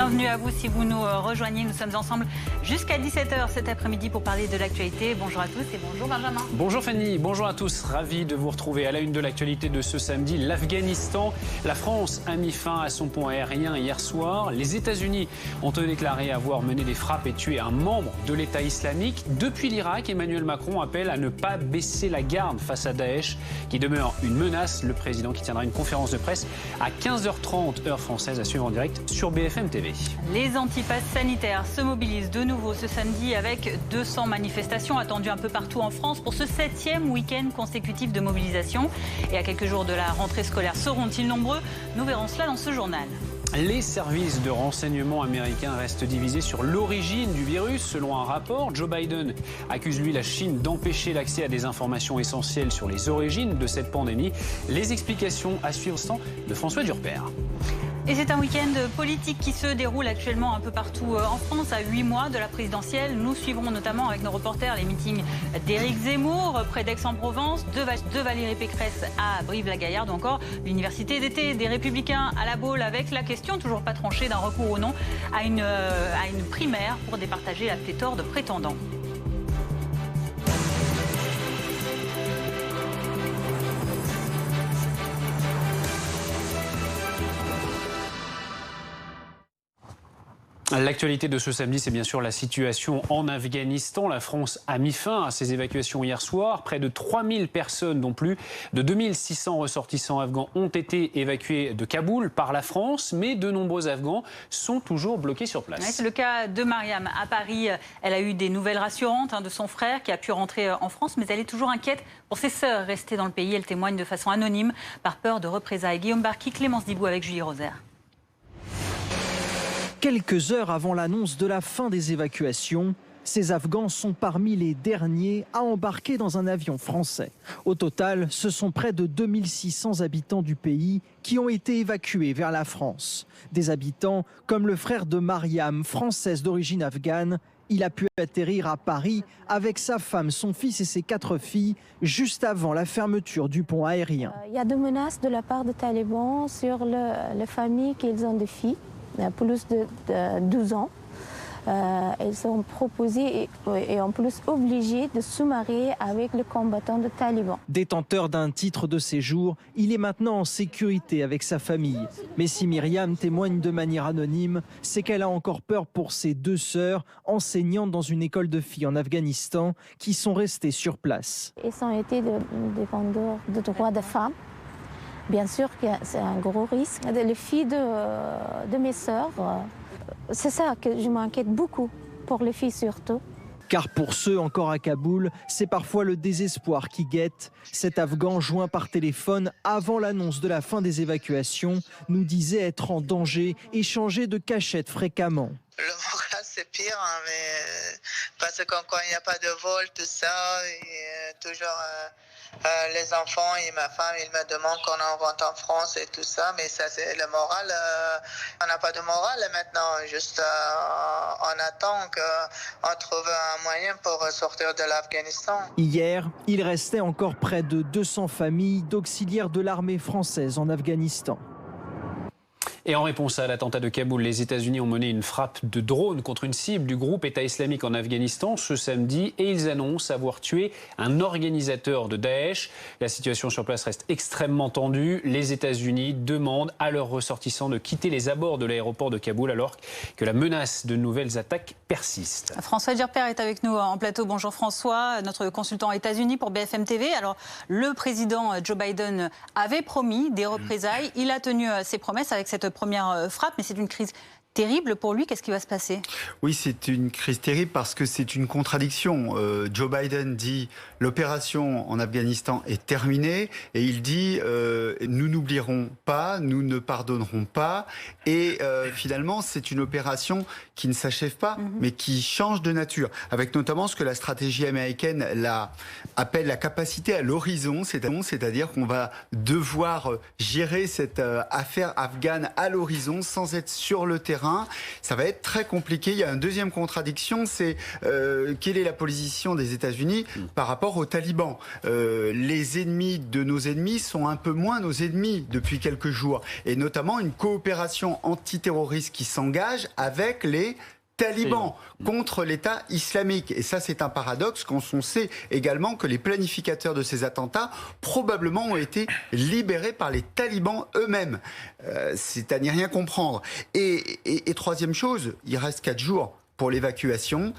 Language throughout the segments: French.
Bienvenue à vous si vous nous rejoignez. Nous sommes ensemble jusqu'à 17h cet après-midi pour parler de l'actualité. Bonjour à tous et bonjour Benjamin. Bonjour Fanny, bonjour à tous. Ravi de vous retrouver à la une de l'actualité de ce samedi. L'Afghanistan, la France a mis fin à son pont aérien hier soir. Les États-Unis ont déclaré avoir mené des frappes et tué un membre de l'État islamique. Depuis l'Irak, Emmanuel Macron appelle à ne pas baisser la garde face à Daesh, qui demeure une menace. Le président qui tiendra une conférence de presse à 15h30 heure française à suivre en direct sur BFM TV. Les antipasses sanitaires se mobilisent de nouveau ce samedi avec 200 manifestations attendues un peu partout en France pour ce 7e week-end consécutif de mobilisation. Et à quelques jours de la rentrée scolaire, seront-ils nombreux? Nous verrons cela dans ce journal. Les services de renseignement américains restent divisés sur l'origine du virus. Selon un rapport, Joe Biden accuse la Chine d'empêcher l'accès à des informations essentielles sur les origines de cette pandémie. Les explications à suivre de François Durper. Et c'est un week-end politique qui se déroule actuellement un peu partout en France, à 8 mois de la présidentielle. Nous suivrons notamment avec nos reporters les meetings d'Éric Zemmour près d'Aix-en-Provence, de Valérie Pécresse à Brive-la-Gaillarde, ou encore l'université d'été des Républicains à La Baule, avec la question toujours pas tranchée d'un recours ou non à une primaire pour départager la pléthore de prétendants. L'actualité de ce samedi, c'est bien sûr la situation en Afghanistan. La France a mis fin à ces évacuations hier soir. Près de 3000 personnes, dont plus de 2600 ressortissants afghans, ont été évacués de Kaboul par la France. Mais de nombreux Afghans sont toujours bloqués sur place. Ouais, c'est le cas de Mariam à Paris. Elle a eu des nouvelles rassurantes de son frère qui a pu rentrer en France. Mais elle est toujours inquiète pour ses sœurs restées dans le pays. Elle témoigne de façon anonyme par peur de représailles. Guillaume Barki, Clémence Dibou avec Julie Rosaire. Quelques heures avant l'annonce de la fin des évacuations, ces Afghans sont parmi les derniers à embarquer dans un avion français. Au total, ce sont près de 2600 habitants du pays qui ont été évacués vers la France. Des habitants comme le frère de Mariam, française d'origine afghane. Il a pu atterrir à Paris avec sa femme, son fils et ses 4 filles juste avant la fermeture du pont aérien. Il y a des menaces de la part des talibans sur les familles qui ont des filles. Plus de 12 ans. Ils sont proposés et en plus obligés de se marier avec les combattants de talibans. Détenteur d'un titre de séjour, il est maintenant en sécurité avec sa famille. Mais si Myriam témoigne de manière anonyme, c'est qu'elle a encore peur pour ses 2 sœurs, enseignantes dans une école de filles en Afghanistan, qui sont restées sur place. Ils ont été des défenseurs des droits des femmes. Bien sûr que c'est un gros risque. Les filles de mes sœurs, c'est ça que je m'inquiète beaucoup, pour les filles surtout. Car pour ceux encore à Kaboul, c'est parfois le désespoir qui guette. Cet Afghan joint par téléphone avant l'annonce de la fin des évacuations nous disait être en danger et changer de cachette fréquemment. Le moral c'est pire, mais parce qu'encore il n'y a pas de vol, tout ça, et toujours les enfants et ma femme, ils me demandent quand on rentre en France et tout ça, mais ça c'est le moral, on n'a pas de moral maintenant, juste on attend qu'on trouve un moyen pour sortir de l'Afghanistan. Hier, il restait encore près de 200 familles d'auxiliaires de l'armée française en Afghanistan. Et en réponse à l'attentat de Kaboul, les États-Unis ont mené une frappe de drone contre une cible du groupe État islamique en Afghanistan ce samedi et ils annoncent avoir tué un organisateur de Daesh. La situation sur place reste extrêmement tendue. Les États-Unis demandent à leurs ressortissants de quitter les abords de l'aéroport de Kaboul alors que la menace de nouvelles attaques persiste. François Durper est avec nous en plateau. Bonjour François, notre consultant aux États-Unis pour BFM TV. Alors, le président Joe Biden avait promis des représailles. Il a tenu ses promesses avec cette première frappe, mais c'est une crise terrible pour lui. Qu'est-ce qui va se passer? Oui, c'est une crise terrible parce que c'est une contradiction. Joe Biden dit l'opération en Afghanistan est terminée et il dit nous n'oublierons pas, nous ne pardonnerons pas. Et finalement, c'est une opération qui ne s'achève pas, mais qui change de nature. Avec notamment ce que la stratégie américaine appelle la capacité à l'horizon, c'est-à-dire qu'on va devoir gérer cette affaire afghane à l'horizon sans être sur le terrain terrain, ça va être très compliqué. Il y a une deuxième contradiction, c'est quelle est la position des États-Unis par rapport aux talibans. Les ennemis de nos ennemis sont un peu moins nos ennemis depuis quelques jours, et notamment une coopération antiterroriste qui s'engage avec les talibans contre l'État islamique. Et ça, c'est un paradoxe quand on sait également que les planificateurs de ces attentats probablement ont été libérés par les talibans eux-mêmes. C'est à n'y rien comprendre. Et troisième chose, il reste 4 jours pour l'évacuation.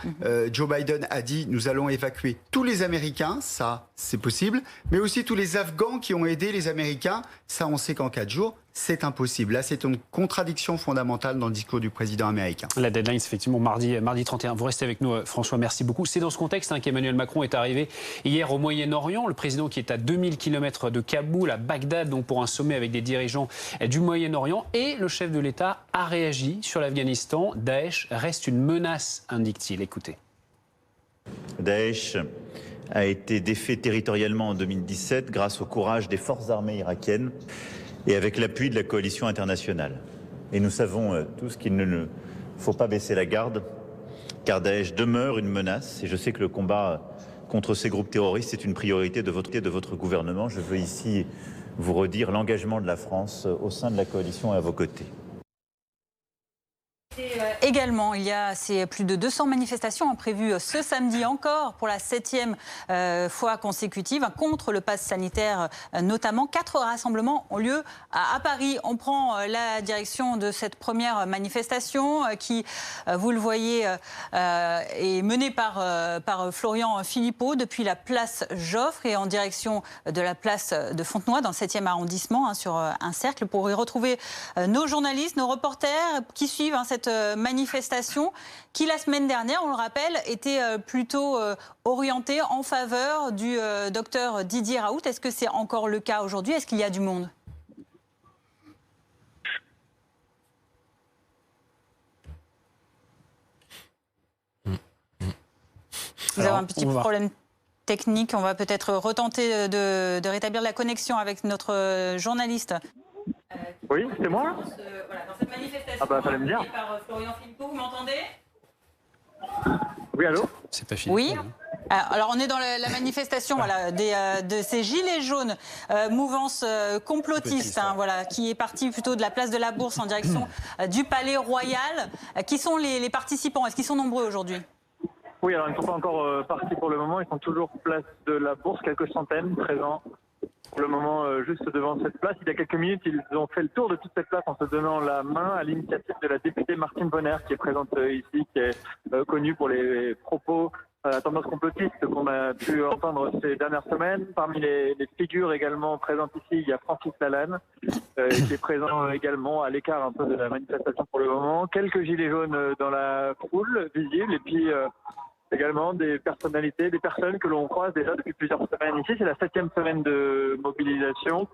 Joe Biden a dit, nous allons évacuer tous les Américains, ça c'est possible, mais aussi tous les Afghans qui ont aidé les Américains, ça on sait qu'en 4 jours, c'est impossible. Là, c'est une contradiction fondamentale dans le discours du président américain. La deadline, c'est effectivement mardi 31. Vous restez avec nous, François, merci beaucoup. C'est dans ce contexte qu'Emmanuel Macron est arrivé hier au Moyen-Orient. Le président qui est à 2000 km de Kaboul, à Bagdad, donc pour un sommet avec des dirigeants du Moyen-Orient. Et le chef de l'État a réagi sur l'Afghanistan. Daesh reste une menace, indique-t-il. Écoutez. Daesh a été défait territorialement en 2017 grâce au courage des forces armées irakiennes et avec l'appui de la coalition internationale. Et nous savons tous qu'il ne faut pas baisser la garde, car Daesh demeure une menace. Et je sais que le combat contre ces groupes terroristes est une priorité de votre gouvernement. Je veux ici vous redire l'engagement de la France au sein de la coalition et à vos côtés. Également, il y a plus de 200 manifestations prévues ce samedi encore pour la 7e fois consécutive contre le pass sanitaire notamment. 4 rassemblements ont lieu à Paris. On prend la direction de cette première manifestation qui, vous le voyez, est menée par Florian Philippot depuis la place Joffre et en direction de la place de Fontenoy dans le 7e arrondissement sur un cercle pour y retrouver nos journalistes, nos reporters qui suivent cette manifestation qui, la semaine dernière, on le rappelle, était plutôt orientée en faveur du docteur Didier Raoult. Est-ce que c'est encore le cas aujourd'hui? Est-ce qu'il y a du monde? Nous avons un petit problème technique. On va peut-être retenter de rétablir la connexion avec notre journaliste. Oui, c'est moi. Voilà, dans cette manifestation, ah bah, fallait me dire. Par Florian Philippot, vous m'entendez? Oui, allô? C'est pas fini. Oui. Alors on est dans la manifestation de ces gilets jaunes, mouvance complotiste, qui est partie plutôt de la place de la Bourse en direction du Palais Royal. Qui sont les participants? Est-ce qu'ils sont nombreux aujourd'hui? Oui, alors ils ne sont pas encore partis pour le moment. Ils sont toujours place de la Bourse, quelques centaines présents. Pour le moment, juste devant cette place. Il y a quelques minutes, ils ont fait le tour de toute cette place en se donnant la main à l'initiative de la députée Martine Bonner, qui est présente ici, qui est connue pour les propos à la tendance complotiste qu'on a pu entendre ces dernières semaines. Parmi les figures également présentes ici, il y a Francis Lalanne, qui est présent également à l'écart un peu de la manifestation pour le moment. Quelques gilets jaunes dans la foule visible, et puis également des personnalités, des personnes que l'on croise déjà depuis plusieurs semaines ici. C'est la 7e semaine de mobilisation.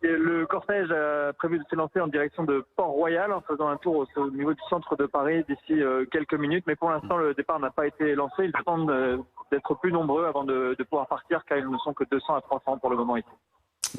Et le cortège a prévu de se lancer en direction de Port-Royal en faisant un tour au niveau du centre de Paris d'ici quelques minutes. Mais pour l'instant, le départ n'a pas été lancé. Ils attendent d'être plus nombreux avant de pouvoir partir, car ils ne sont que 200 à 300 pour le moment ici.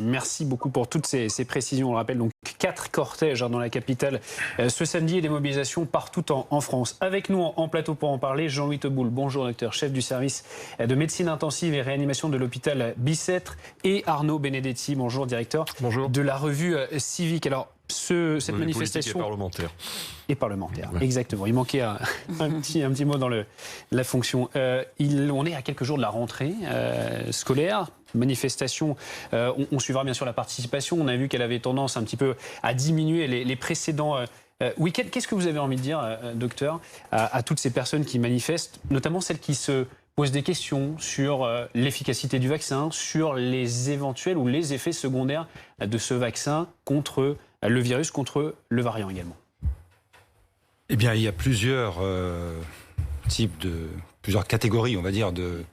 Merci beaucoup pour toutes ces précisions. On le rappelle, donc 4 cortèges dans la capitale ce samedi et des mobilisations partout en France. Avec nous en plateau pour en parler, Jean-Louis Teboul. Bonjour docteur, chef du service de médecine intensive et réanimation de l'hôpital Bicêtre, et Arnaud Benedetti, bonjour, directeur de la revue Civique. Alors, cette manifestation et parlementaire. Ouais. Exactement. Il manquait un petit mot dans la fonction. On est à quelques jours de la rentrée scolaire. Manifestation, on suivra bien sûr la participation. On a vu qu'elle avait tendance un petit peu à diminuer les précédents week-ends. Qu'est-ce que vous avez envie de dire, docteur, à toutes ces personnes qui manifestent, notamment celles qui se posent des questions sur l'efficacité du vaccin, sur les éventuels ou les effets secondaires de ce vaccin contre le virus, contre le variant également? Eh bien, il y a plusieurs plusieurs catégories, on va dire, de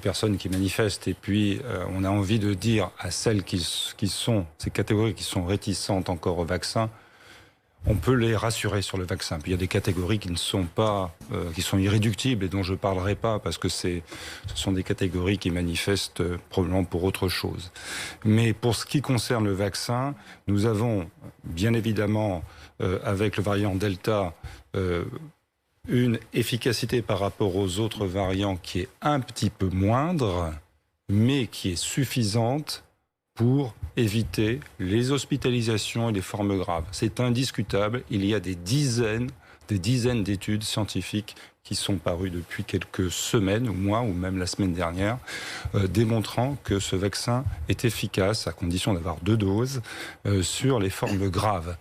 personnes qui manifestent. Et puis, on a envie de dire à celles ces catégories qui sont réticentes encore au vaccin, on peut les rassurer sur le vaccin. Puis il y a des catégories qui ne sont pas, qui sont irréductibles et dont je ne parlerai pas parce que ce sont des catégories qui manifestent probablement pour autre chose. Mais pour ce qui concerne le vaccin, nous avons bien évidemment avec le variant Delta une efficacité par rapport aux autres variants qui est un petit peu moindre, mais qui est suffisante pour éviter les hospitalisations et les formes graves. C'est indiscutable. Il y a des dizaines d'études scientifiques qui sont parues depuis quelques semaines, ou mois, ou même la semaine dernière, démontrant que ce vaccin est efficace, à condition d'avoir 2 doses, sur les formes graves.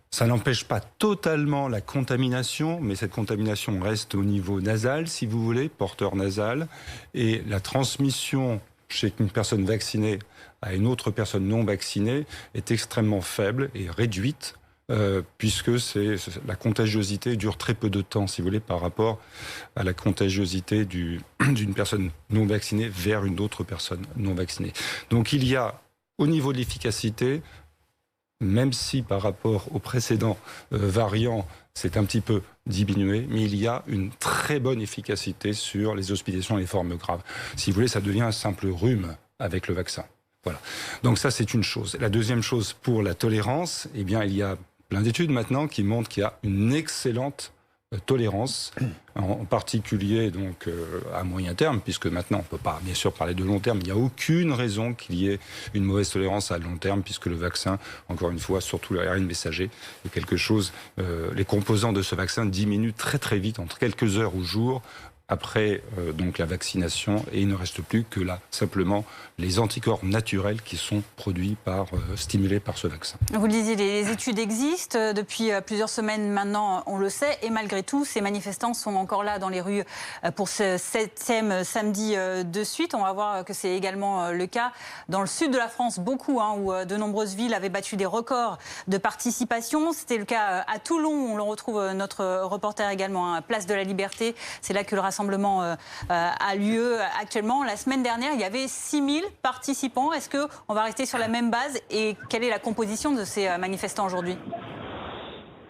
Ça n'empêche pas totalement la contamination, mais cette contamination reste au niveau nasal, si vous voulez, porteur nasal, et la transmission chez une personne vaccinée à une autre personne non vaccinée est extrêmement faible et réduite, puisque la contagiosité dure très peu de temps, si vous voulez, par rapport à la contagiosité d'une personne non vaccinée vers une autre personne non vaccinée. Donc il y a, au niveau de l'efficacité, même si par rapport aux précédents variants, c'est un petit peu diminué, mais il y a une très bonne efficacité sur les hospitalisations et les formes graves. Si vous voulez, ça devient un simple rhume avec le vaccin. Voilà. Donc ça, c'est une chose. La deuxième chose, pour la tolérance, eh bien, il y a plein d'études maintenant qui montrent qu'il y a une excellente tolérance, en particulier donc à moyen terme, puisque maintenant on ne peut pas bien sûr parler de long terme, il n'y a aucune raison qu'il y ait une mauvaise tolérance à long terme, puisque le vaccin, encore une fois, surtout le ARN messager, est quelque chose, les composants de ce vaccin diminuent très très vite, entre quelques heures ou jours, après donc la vaccination, et il ne reste plus que là simplement les anticorps naturels qui sont produits stimulés par ce vaccin. Vous le disiez, les études existent depuis plusieurs semaines maintenant, on le sait, et malgré tout, ces manifestants sont encore là dans les rues pour ce 7e samedi de suite. On va voir que c'est également le cas dans le sud de la France, beaucoup, où de nombreuses villes avaient battu des records de participation. C'était le cas à Toulon, on le retrouve notre reporter également, Place de la Liberté. C'est là que le rassemblement a lieu actuellement. La semaine dernière, il y avait 6000 participants. Est-ce qu'on va rester sur la même base et quelle est la composition de ces manifestants aujourd'hui ?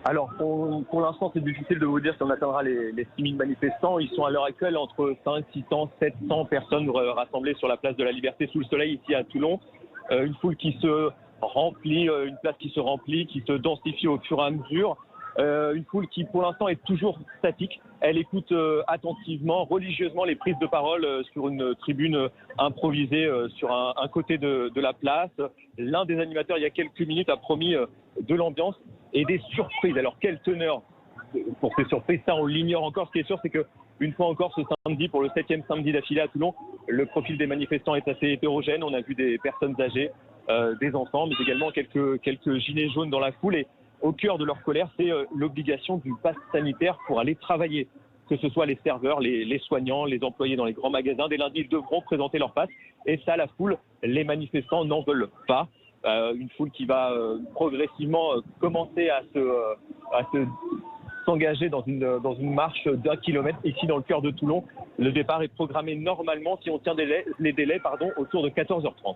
Alors, pour l'instant, c'est difficile de vous dire si on atteindra les 6000 manifestants. Ils sont à l'heure actuelle entre 500, 600, 700 personnes rassemblées sur la place de la Liberté sous le soleil ici à Toulon. Une foule qui se remplit, une place qui se remplit, qui se densifie au fur et à mesure. Une foule qui, pour l'instant, est toujours statique. Elle écoute attentivement, religieusement les prises de parole sur une tribune improvisée sur un côté de la place. L'un des animateurs, il y a quelques minutes, a promis de l'ambiance et des surprises. Alors, quelle teneur pour ces surprises? Ça, on l'ignore encore. Ce qui est sûr, c'est qu'une fois encore, ce samedi, pour le 7e samedi d'affilée à Toulon, le profil des manifestants est assez hétérogène. On a vu des personnes âgées, des enfants, mais également quelques gilets jaunes dans la foule. Et au cœur de leur colère, c'est l'obligation du pass sanitaire pour aller travailler. Que ce soit les serveurs, les soignants, les employés dans les grands magasins, dès lundi, ils devront présenter leur pass. Et ça, la foule, les manifestants n'en veulent pas. Une foule qui va progressivement commencer à s'engager dans une marche d'1 kilomètre ici dans le cœur de Toulon. Le départ est programmé normalement, si on tient les délais, autour de 14h30.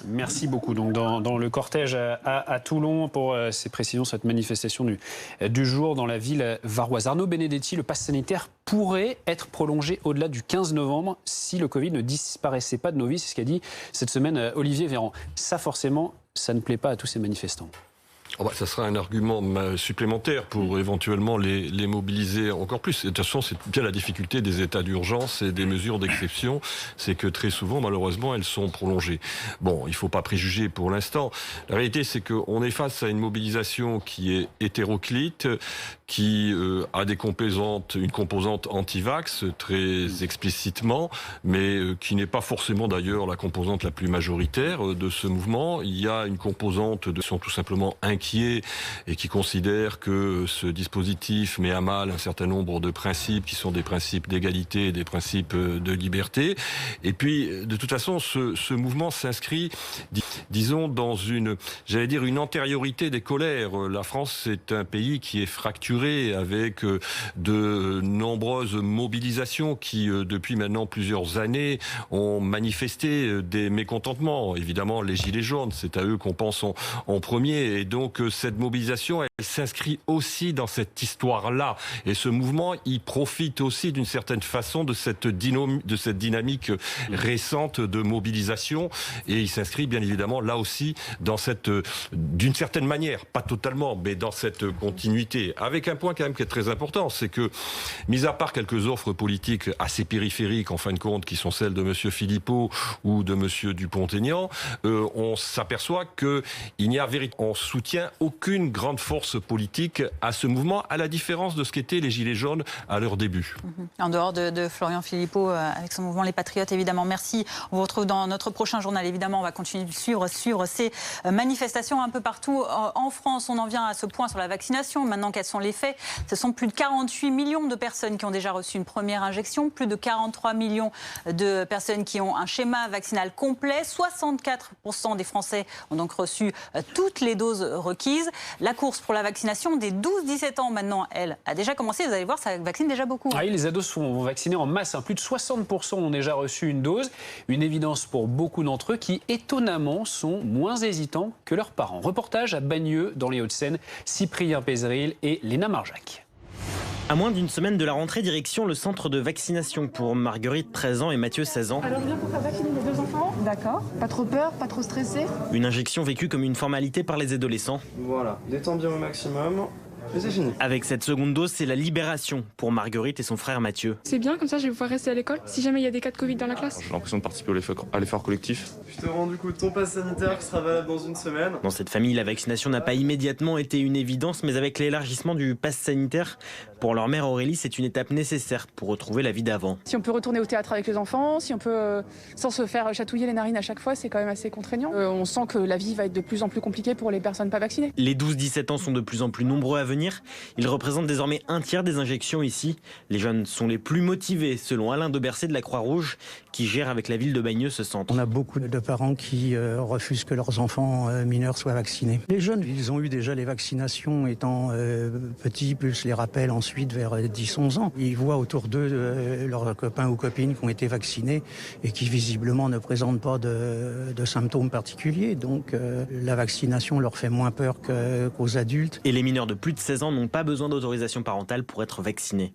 Merci beaucoup. Donc dans le cortège à Toulon pour ces précisions, cette manifestation du jour dans la ville varoise. Arnaud Benedetti, le pass sanitaire pourrait être prolongé au-delà du 15 novembre si le Covid ne disparaissait pas de nos vies. C'est ce qu'a dit cette semaine Olivier Véran. Ça, forcément, ça ne plaît pas à tous ces manifestants. Ça sera un argument supplémentaire pour éventuellement les mobiliser encore plus. Et de toute façon, c'est bien la difficulté des états d'urgence et des mesures d'exception, c'est que très souvent, malheureusement, elles sont prolongées. Bon, il ne faut pas préjuger pour l'instant. La réalité, c'est qu'on est face à une mobilisation qui est hétéroclite, qui a une composante anti-vax très explicitement, mais qui n'est pas forcément d'ailleurs la composante la plus majoritaire de ce mouvement. Il y a une composante qui sont tout simplement inquiets et qui considèrent que ce dispositif met à mal un certain nombre de principes qui sont des principes d'égalité et des principes de liberté. Et puis, de toute façon, ce mouvement s'inscrit, disons, dans une antériorité des colères. La France, c'est un pays qui est fracturé avec de nombreuses mobilisations qui, depuis maintenant plusieurs années, ont manifesté des mécontentements. Évidemment, les Gilets jaunes, c'est à eux qu'on pense en premier. Et donc, donc cette mobilisation, elle s'inscrit aussi dans cette histoire-là. Et ce mouvement, il profite aussi d'une certaine façon de cette dynamique récente de mobilisation. Et il s'inscrit bien évidemment là aussi dans d'une certaine manière, pas totalement, mais dans cette continuité. Avec un point quand même qui est très important, c'est que, mis à part quelques offres politiques assez périphériques, en fin de compte, qui sont celles de M. Philippot ou de M. Dupont-Aignan, on s'aperçoit qu'il n'y a on soutient aucune grande force politique à ce mouvement, à la différence de ce qu'étaient les Gilets jaunes à leur début. En dehors de Florian Philippot, avec son mouvement Les Patriotes, évidemment. Merci. On vous retrouve dans notre prochain journal. Évidemment, on va continuer de suivre ces manifestations un peu partout en France. On en vient à ce point sur la vaccination. Maintenant, quels sont les faits? Ce sont plus de 48 millions de personnes qui ont déjà reçu une première injection, plus de 43 millions de personnes qui ont un schéma vaccinal complet. 64% des Français ont donc reçu toutes les doses requises. La course pour la vaccination des 12-17 ans maintenant, elle, a déjà commencé. Vous allez voir, ça vaccine déjà beaucoup. Ah oui, les ados sont vaccinés en masse. Plus de 60% ont déjà reçu une dose. Une évidence pour beaucoup d'entre eux qui, étonnamment, sont moins hésitants que leurs parents. Reportage à Bagneux, dans les Hauts-de-Seine. Cyprien Pézeril et Léna Marjac. À moins d'une semaine de la rentrée, direction le centre de vaccination pour Marguerite, 13 ans, et Mathieu, 16 ans. Alors, je viens pour faire vacciner les 2 enfants. D'accord. Pas trop peur, pas trop stressé. Une injection vécue comme une formalité par les adolescents. Voilà, détends bien au maximum. Et c'est fini. Avec cette seconde dose, c'est la libération pour Marguerite et son frère Mathieu. C'est bien, comme ça je vais pouvoir rester à l'école si jamais il y a des cas de Covid dans la classe. J'ai l'impression de participer à l'effort collectif. Je te rends du coup ton pass sanitaire qui sera valable dans 1 semaine. Dans cette famille, la vaccination n'a pas immédiatement été une évidence, mais avec l'élargissement du pass sanitaire, pour leur mère Aurélie, c'est une étape nécessaire pour retrouver la vie d'avant. Si on peut retourner au théâtre avec les enfants, si on peut, sans se faire chatouiller les narines à chaque fois, c'est quand même assez contraignant. On sent que la vie va être de plus en plus compliquée pour les personnes pas vaccinées. Les 12-17 ans sont de plus en plus nombreux à venir. Ils représentent désormais 1/3 des injections ici. Les jeunes sont les plus motivés, selon Alain de Bercé de la Croix-Rouge, qui gère avec la ville de Bagneux ce centre. On a beaucoup de parents qui refusent que leurs enfants mineurs soient vaccinés. Les jeunes, ils ont eu déjà les vaccinations étant petits, plus les rappels ensuite vers 10-11 ans. Ils voient autour d'eux leurs copains ou copines qui ont été vaccinés et qui visiblement ne présentent pas de symptômes particuliers. Donc la vaccination leur fait moins peur qu'aux adultes. Et les mineurs de plus de 16 ans n'ont pas besoin d'autorisation parentale pour être vaccinés.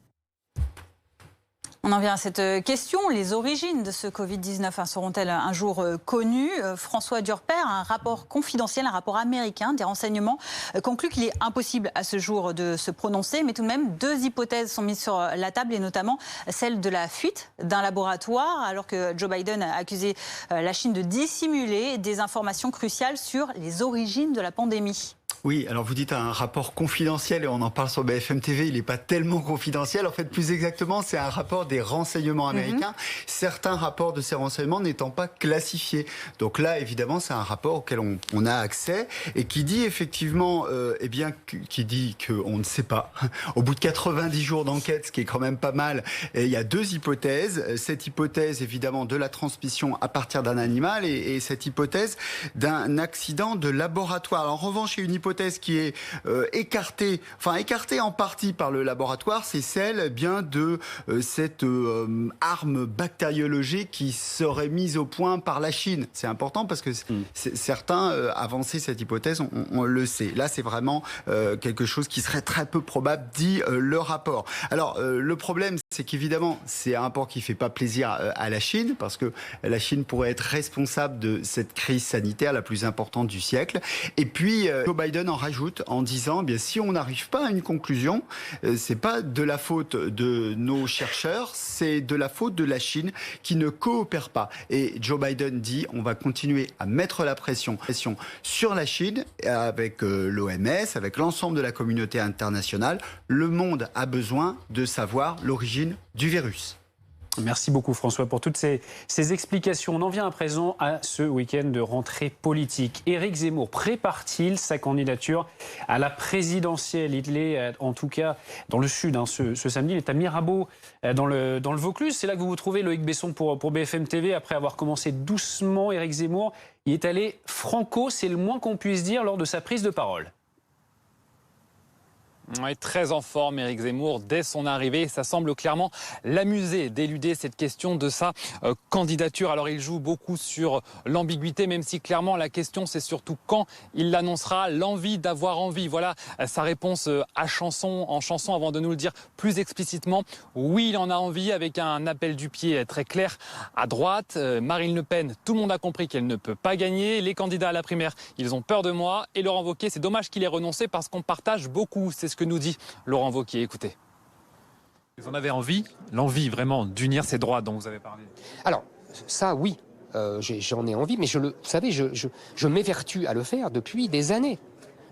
On en vient à cette question. Les origines de ce Covid-19 seront-elles un jour connues? François Durper, un rapport confidentiel, un rapport américain des renseignements, conclut qu'il est impossible à ce jour de se prononcer. Mais tout de même, 2 hypothèses sont mises sur la table, et notamment celle de la fuite d'un laboratoire, alors que Joe Biden a accusé la Chine de dissimuler des informations cruciales sur les origines de la pandémie. Oui, alors vous dites un rapport confidentiel et on en parle sur BFM TV, il n'est pas tellement confidentiel. En fait, plus exactement, c'est un rapport des renseignements américains. Certains rapports de ces renseignements n'étant pas classifiés. Donc là, évidemment, c'est un rapport auquel on a accès et qui dit effectivement, qui dit qu'on ne sait pas. Au bout de 90 jours d'enquête, ce qui est quand même pas mal, il y a 2 hypothèses. Cette hypothèse, évidemment, de la transmission à partir d'un animal et cette hypothèse d'un accident de laboratoire. Alors, en revanche, il y a une hypothèse qui est écartée en partie par le laboratoire, c'est celle bien de cette arme bactériologique qui serait mise au point par la Chine. C'est important parce que certains avançaient cette hypothèse, on le sait. Là, c'est vraiment quelque chose qui serait très peu probable, dit le rapport. Alors, le problème, c'est qu'évidemment, c'est un rapport qui ne fait pas plaisir à la Chine, parce que la Chine pourrait être responsable de cette crise sanitaire la plus importante du siècle. Et puis, Joe Biden en rajoute en disant, si on n'arrive pas à une conclusion, c'est pas de la faute de nos chercheurs, c'est de la faute de la Chine qui ne coopère pas. Et Joe Biden dit, on va continuer à mettre la pression sur la Chine avec l'OMS, avec l'ensemble de la communauté internationale. Le monde a besoin de savoir l'origine du virus. Merci beaucoup François pour toutes ces explications. On en vient à présent à ce week-end de rentrée politique. Éric Zemmour prépare-t-il sa candidature à la présidentielle? Il est en tout cas dans le sud ce samedi. Il est à Mirabeau dans le Vaucluse. C'est là que vous vous trouvez, Loïc Besson, pour BFM TV. Après avoir commencé doucement, Éric Zemmour, il est allé franco, c'est le moins qu'on puisse dire, lors de sa prise de parole. Oui, très en forme, Éric Zemmour, dès son arrivée. Ça semble clairement l'amuser d'éluder cette question de sa candidature. Alors il joue beaucoup sur l'ambiguïté, même si clairement la question c'est surtout quand il l'annoncera, l'envie d'avoir envie. Voilà sa réponse en chanson avant de nous le dire plus explicitement. Oui, il en a envie, avec un appel du pied très clair à droite. Marine Le Pen, tout le monde a compris qu'elle ne peut pas gagner. Les candidats à la primaire, ils ont peur de moi. Et Laurent Wauquiez, c'est dommage qu'il ait renoncé parce qu'on partage beaucoup. C'est ce que nous dit Laurent Wauquiez. Écoutez. Vous en avez envie, l'envie vraiment d'unir ces droits dont vous avez parlé? Alors, ça, oui, j'en ai envie, mais vous savez, je m'évertue à le faire depuis des années.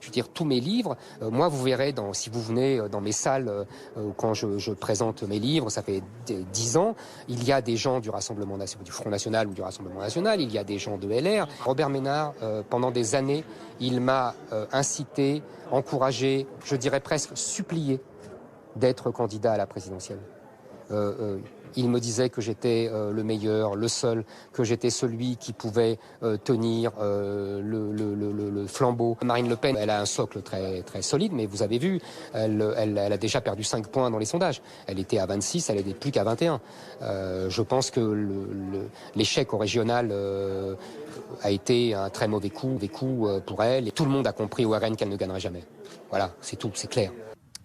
Je veux dire, tous mes livres, moi, vous verrez, si vous venez dans mes salles, quand je présente mes livres, ça fait 10 ans, il y a des gens du Rassemblement national, du Front National ou du Rassemblement National, il y a des gens de LR. Robert Ménard, pendant des années, il m'a incité, encouragé, je dirais presque supplié d'être candidat à la présidentielle. Il me disait que j'étais le meilleur, le seul, que j'étais celui qui pouvait tenir le flambeau. Marine Le Pen, elle a un socle très, très solide, mais vous avez vu, elle a déjà perdu 5 points dans les sondages. Elle était à 26, elle n'est plus qu'à 21. Je pense que l'échec au régional a été un très mauvais coup pour elle. Et tout le monde a compris au RN qu'elle ne gagnerait jamais. Voilà, c'est tout, c'est clair.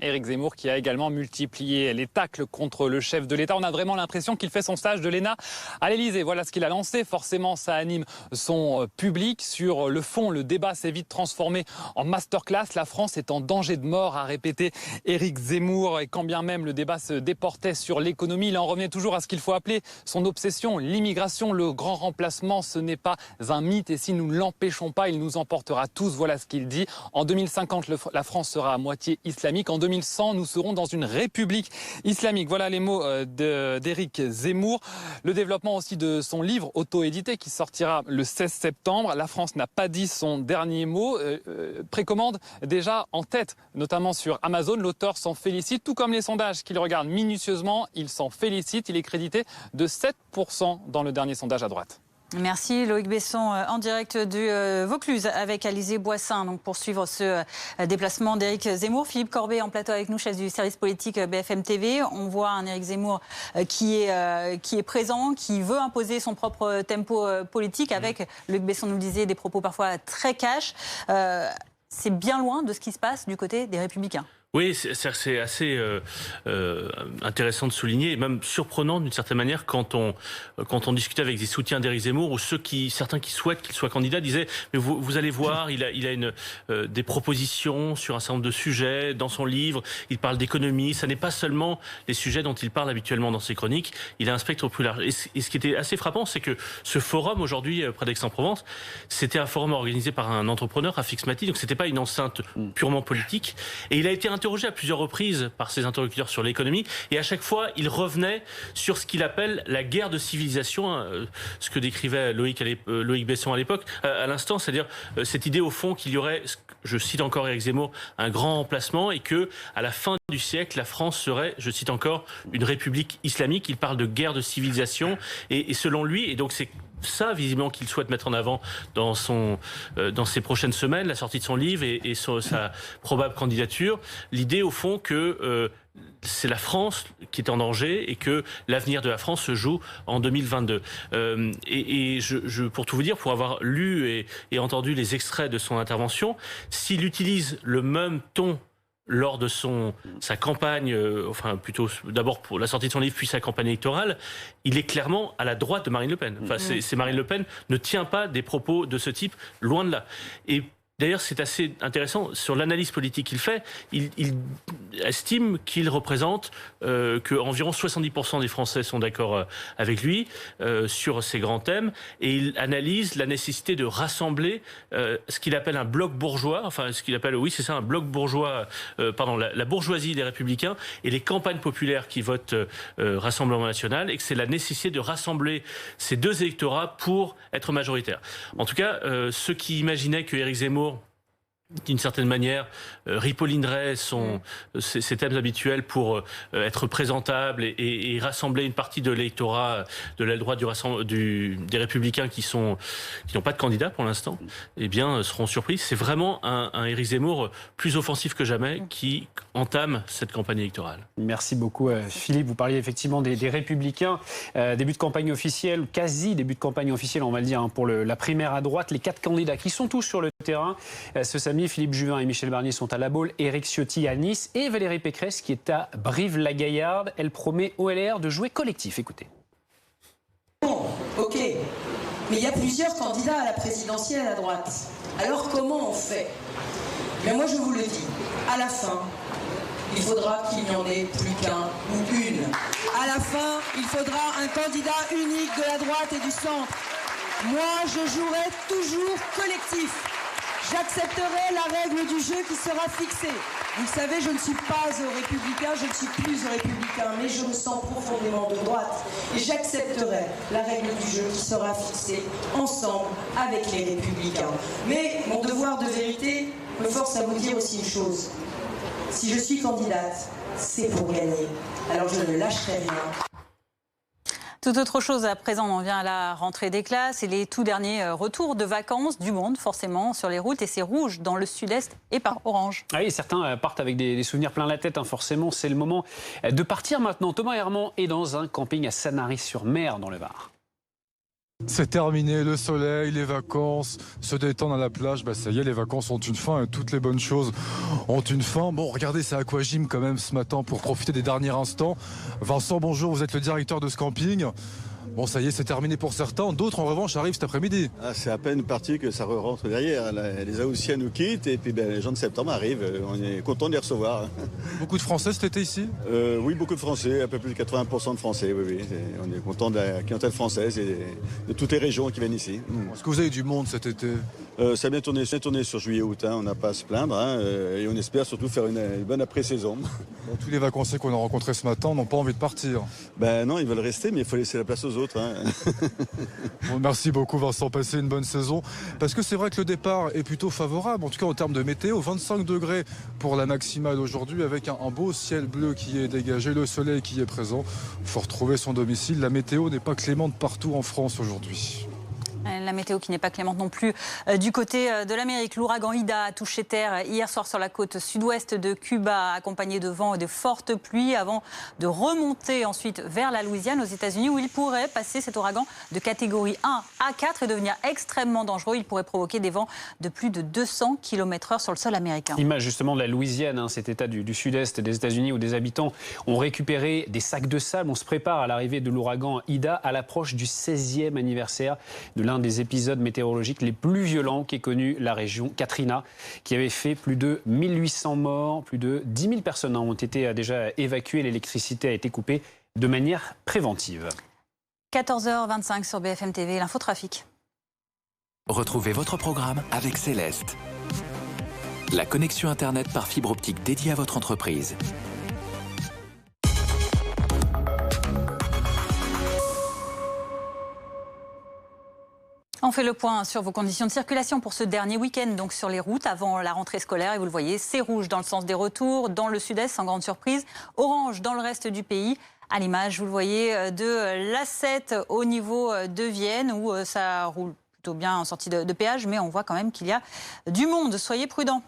Éric Zemmour qui a également multiplié les tacles contre le chef de l'État. On a vraiment l'impression qu'il fait son stage de l'ENA à l'Élysée. Voilà ce qu'il a lancé. Forcément, ça anime son public. Sur le fond, le débat s'est vite transformé en masterclass. La France est en danger de mort, a répété Éric Zemmour. Et quand bien même le débat se déportait sur l'économie, il en revenait toujours à ce qu'il faut appeler son obsession, l'immigration. Le grand remplacement, ce n'est pas un mythe. Et si nous ne l'empêchons pas, il nous emportera tous. Voilà ce qu'il dit. En 2050, la France sera à moitié islamique. En 2100, nous serons dans une république islamique. Voilà les mots d'Éric Zemmour. Le développement aussi de son livre auto-édité qui sortira le 16 septembre. La France n'a pas dit son dernier mot. Précommande déjà en tête, notamment sur Amazon. L'auteur s'en félicite, tout comme les sondages qu'il regarde minutieusement. Il s'en félicite. Il est crédité de 7% dans le dernier sondage à droite. Merci Loïc Besson en direct du Vaucluse avec Alizé Boissin donc pour suivre ce déplacement d'Éric Zemmour. Philippe Corbet en plateau avec nous, chef du service politique BFM TV. On voit un Éric Zemmour qui est présent, qui veut imposer son propre tempo politique avec, Loïc Besson nous le disait, des propos parfois très cash. C'est bien loin de ce qui se passe du côté des Républicains. Oui, c'est assez intéressant de souligner, et même surprenant d'une certaine manière quand on discutait avec des soutiens d'Éric Zemmour, ou certains qui souhaitent qu'il soit candidat disaient mais vous allez voir, il a des propositions sur un certain nombre de sujets dans son livre. Il parle d'économie. Ça n'est pas seulement les sujets dont il parle habituellement dans ses chroniques. Il a un spectre plus large. Et ce qui était assez frappant, c'est que ce forum aujourd'hui près d'Aix-en-Provence, c'était un forum organisé par un entrepreneur, Rafik Smati, donc c'était pas une enceinte purement politique. Et il a été interrogé à plusieurs reprises par ses interlocuteurs sur l'économie, et à chaque fois il revenait sur ce qu'il appelle la guerre de civilisation, ce que décrivait Loïc Besson à l'époque, à l'instant, c'est-à-dire cette idée au fond qu'il y aurait, je cite encore Éric Zemmour, un grand remplacement, et que à la fin du siècle la France serait, je cite encore, une république islamique. Il parle de guerre de civilisation, et selon lui, et donc c'est ça visiblement qu'il souhaite mettre en avant dans ces prochaines semaines, la sortie de son livre et sa probable candidature. L'idée au fond que c'est la France qui est en danger et que l'avenir de la France se joue en 2022. Pour tout vous dire, pour avoir lu et entendu les extraits de son intervention, s'il utilise le même ton lors de sa campagne, enfin plutôt d'abord pour la sortie de son livre puis sa campagne électorale, il est clairement à la droite de Marine Le Pen. Enfin, Marine Le Pen ne tient pas des propos de ce type, loin de là. Et d'ailleurs, c'est assez intéressant, sur l'analyse politique qu'il fait, il estime qu'il représente qu'environ 70% des Français sont d'accord avec lui sur ces grands thèmes, et il analyse la nécessité de rassembler ce qu'il appelle un bloc bourgeois, enfin ce qu'il appelle, oui c'est ça, un bloc bourgeois, la bourgeoisie des Républicains et les campagnes populaires qui votent Rassemblement National, et que c'est la nécessité de rassembler ces deux électorats pour être majoritaire. En tout cas, ceux qui imaginaient que Éric Zemmour d'une certaine manière, ripollinerait ses thèmes habituels pour être présentable et rassembler une partie de l'électorat de l'aile droite des Républicains qui n'ont pas de candidat pour l'instant, eh bien, seront surpris. C'est vraiment un Éric Zemmour plus offensif que jamais qui entame cette campagne électorale. Merci beaucoup, Philippe. Vous parliez effectivement des Républicains. Début de campagne officielle, quasi début de campagne officielle, on va le dire, pour la primaire à droite. Les 4 candidats qui sont tous sur le terrain ce samedi. Philippe Juvin et Michel Barnier sont à La Baule, Éric Ciotti à Nice et Valérie Pécresse qui est à Brive-la-Gaillarde. Elle promet au LR de jouer collectif. Écoutez. Bon, ok, mais il y a plusieurs candidats à la présidentielle à droite. Alors comment on fait? Mais moi je vous le dis, à la fin, il faudra qu'il n'y en ait plus qu'un ou une. À la fin, il faudra un candidat unique de la droite et du centre. Moi, je jouerai toujours collectif. J'accepterai la règle du jeu qui sera fixée. Vous le savez, je ne suis pas républicain, je ne suis plus républicain, mais je me sens profondément de droite. Et j'accepterai la règle du jeu qui sera fixée ensemble avec les républicains. Mais mon devoir de vérité me force à vous dire aussi une chose. Si je suis candidate, c'est pour gagner. Alors je ne lâcherai rien. Tout autre chose à présent, on en vient à la rentrée des classes et les tout derniers retours de vacances du monde, forcément, sur les routes. Et c'est rouge dans le sud-est et par orange. Ah oui, certains partent avec des souvenirs plein la tête, forcément. C'est le moment de partir maintenant. Thomas Herman est dans un camping à Sanary-sur-Mer, dans le Var. C'est terminé, le soleil, les vacances, se détendre à la plage, ça y est, les vacances ont une fin et toutes les bonnes choses ont une fin. Bon, regardez, c'est Aquagym quand même ce matin pour profiter des derniers instants. Vincent, bonjour, vous êtes le directeur de ce camping. Bon, ça y est, c'est terminé pour certains. D'autres, en revanche, arrivent cet après-midi. C'est à peine parti que ça rentre derrière. Les Haussiens nous quittent et puis les gens de septembre arrivent. On est content de les recevoir. Beaucoup de Français cet été ici ? Oui, beaucoup de Français, un peu plus de 80% de Français, oui. On est content de la clientèle française et de toutes les régions qui viennent ici. Est-ce que vous avez du monde cet été ? Ça a bien tourné sur juillet-août, on n'a pas à se plaindre. Et on espère surtout faire une bonne après-saison. Bon, tous les vacanciers qu'on a rencontrés ce matin n'ont pas envie de partir. Non, ils veulent rester, mais il faut laisser la place aux autres. Bon, merci beaucoup Vincent, passez une bonne saison. Parce que c'est vrai que le départ est plutôt favorable, en tout cas en termes de météo. 25 degrés pour la maximale aujourd'hui avec un beau ciel bleu qui est dégagé, le soleil qui est présent. Il faut retrouver son domicile. La météo n'est pas clémente partout en France aujourd'hui. La météo qui n'est pas clémente non plus du côté de l'Amérique. L'ouragan Ida a touché terre hier soir sur la côte sud-ouest de Cuba, accompagné de vents et de fortes pluies, avant de remonter ensuite vers la Louisiane, aux États-Unis, où il pourrait passer cet ouragan de catégorie 1 à 4 et devenir extrêmement dangereux. Il pourrait provoquer des vents de plus de 200 km/h sur le sol américain. Image justement de la Louisiane, cet état du sud-est des États-Unis où des habitants ont récupéré des sacs de sable. On se prépare à l'arrivée de l'ouragan Ida à l'approche du 16e anniversaire de l'un des épisodes météorologiques les plus violents qu'ait connu la région, Katrina, qui avait fait plus de 1800 morts, plus de 10 000 personnes ont été déjà évacuées. L'électricité a été coupée de manière préventive. 14h25 sur BFM TV, l'infotrafic. Retrouvez votre programme avec Céleste. La connexion Internet par fibre optique dédiée à votre entreprise. On fait le point sur vos conditions de circulation pour ce dernier week-end, donc sur les routes avant la rentrée scolaire. Et vous le voyez, c'est rouge dans le sens des retours, dans le sud-est, sans grande surprise. Orange dans le reste du pays. À l'image, vous le voyez, de l'A7 au niveau de Vienne, où ça roule plutôt bien en sortie de péage. Mais on voit quand même qu'il y a du monde. Soyez prudents.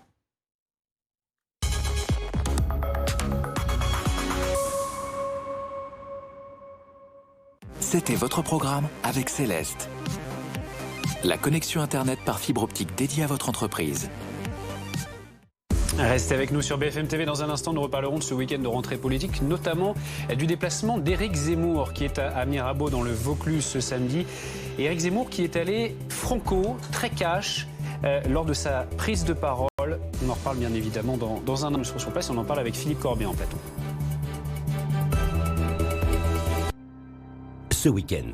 C'était votre programme avec Céleste. La connexion Internet par fibre optique dédiée à votre entreprise. Restez avec nous sur BFM TV. Dans un instant, nous reparlerons de ce week-end de rentrée politique, notamment du déplacement d'Éric Zemmour, qui est à Mirabeau dans le Vaucluse ce samedi. Et Éric Zemmour qui est allé franco, très cash, lors de sa prise de parole. On en reparle bien évidemment dans un an sur place. On en parle avec Philippe Corbet en plateau. Ce week-end,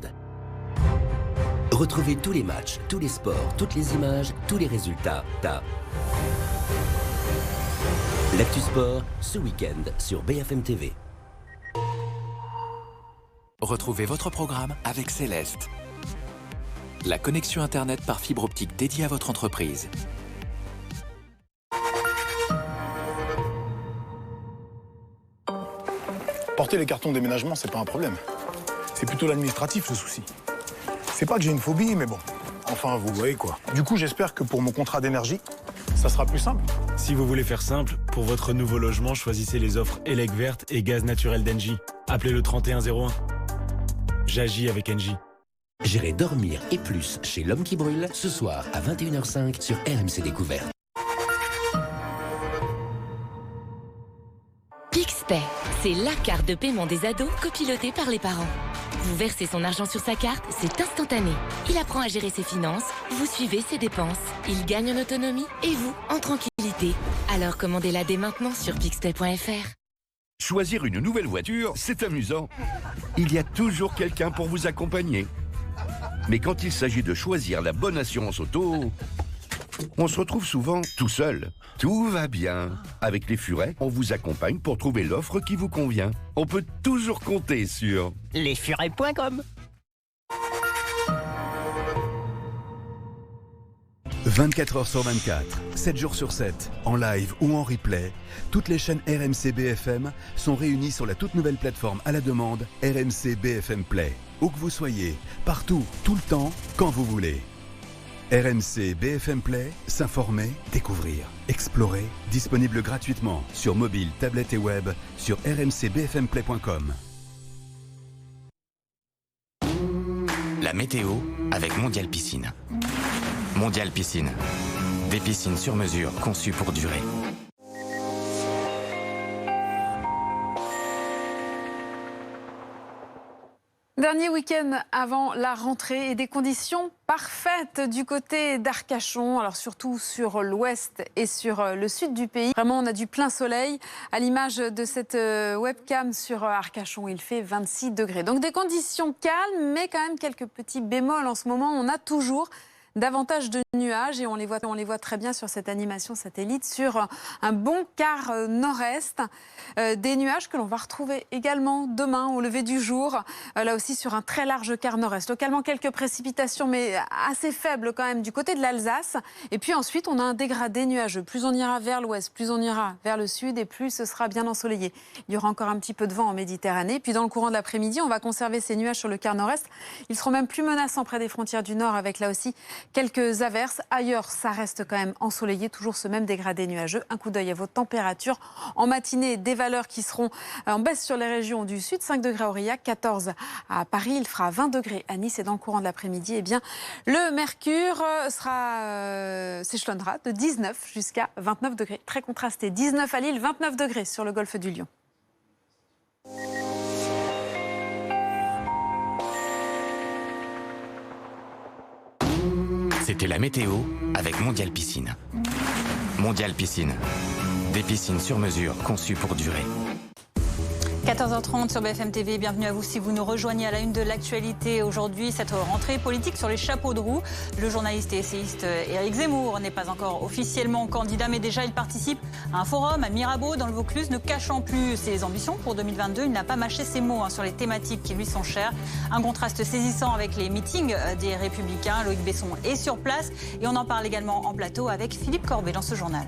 retrouvez tous les matchs, tous les sports, toutes les images, tous les résultats. L'Actu Sport, ce week-end sur BFM TV. Retrouvez votre programme avec Céleste. La connexion Internet par fibre optique dédiée à votre entreprise. Porter les cartons de déménagement, c'est pas un problème. C'est plutôt l'administratif le souci. C'est pas que j'ai une phobie, mais bon. Enfin, vous voyez quoi. Du coup, j'espère que pour mon contrat d'énergie, ça sera plus simple. Si vous voulez faire simple, pour votre nouveau logement, choisissez les offres Elec Verte et Gaz Naturel d'Engie. Appelez le 3101. J'agis avec Engie. J'irai dormir et plus chez l'homme qui brûle ce soir à 21h05 sur RMC Découverte. Pixpay, c'est la carte de paiement des ados copilotée par les parents. Vous versez son argent sur sa carte, c'est instantané. Il apprend à gérer ses finances, vous suivez ses dépenses. Il gagne en autonomie et vous en tranquillité. Alors commandez-la dès maintenant sur pixpay.fr. Choisir une nouvelle voiture, c'est amusant. Il y a toujours quelqu'un pour vous accompagner. Mais quand il s'agit de choisir la bonne assurance auto, on se retrouve souvent tout seul. Tout va bien. Avec les Furets, on vous accompagne pour trouver l'offre qui vous convient. On peut toujours compter sur lesfurets.com. 24 h sur 24, 7 jours sur 7, en live ou en replay, toutes les chaînes RMC BFM sont réunies sur la toute nouvelle plateforme à la demande RMC BFM Play. Où que vous soyez, partout, tout le temps, quand vous voulez. RMC BFM Play, s'informer, découvrir, explorer, disponible gratuitement sur mobile, tablette et web sur rmcbfmplay.com. La météo avec Mondial Piscine. Mondial Piscine. Des piscines sur mesure conçues pour durer. Dernier week-end avant la rentrée et des conditions parfaites du côté d'Arcachon, alors surtout sur l'ouest et sur le sud du pays. Vraiment, on a du plein soleil. À l'image de cette webcam sur Arcachon, il fait 26 degrés. Donc des conditions calmes, mais quand même quelques petits bémols en ce moment. On a toujours davantage de nuages et on les voit très bien sur cette animation satellite sur un bon quart nord-est. Des nuages que l'on va retrouver également demain au lever du jour, là aussi sur un très large quart nord-est. Localement quelques précipitations mais assez faibles quand même du côté de l'Alsace. Et puis ensuite on a un dégradé nuageux. Plus on ira vers l'ouest, plus on ira vers le sud et plus ce sera bien ensoleillé. Il y aura encore un petit peu de vent en Méditerranée. Puis dans le courant de l'après-midi, on va conserver ces nuages sur le quart nord-est. Ils seront même plus menaçants près des frontières du nord avec là aussi quelques averses. Ailleurs, ça reste quand même ensoleillé, toujours ce même dégradé nuageux. Un coup d'œil à vos températures. En matinée, des valeurs qui seront en baisse sur les régions du sud. 5 degrés à Aurillac, 14 à Paris. Il fera 20 degrés à Nice. Et dans le courant de l'après-midi, eh bien, le mercure s'échelonnera de 19 jusqu'à 29 degrés. Très contrasté. 19 à Lille, 29 degrés sur le golfe du Lion. C'était la météo avec Mondial Piscine. Mondial Piscine. Des piscines sur mesure conçues pour durer. 14h30 sur BFM TV, bienvenue à vous si vous nous rejoignez à la une de l'actualité aujourd'hui. Cette rentrée politique sur les chapeaux de roue. Le journaliste et essayiste Éric Zemmour n'est pas encore officiellement candidat, mais déjà il participe à un forum à Mirabeau dans le Vaucluse. Ne cachant plus ses ambitions pour 2022, il n'a pas mâché ses mots sur les thématiques qui lui sont chères. Un contraste saisissant avec les meetings des Républicains. Loïc Besson est sur place et on en parle également en plateau avec Philippe Corbet dans ce journal.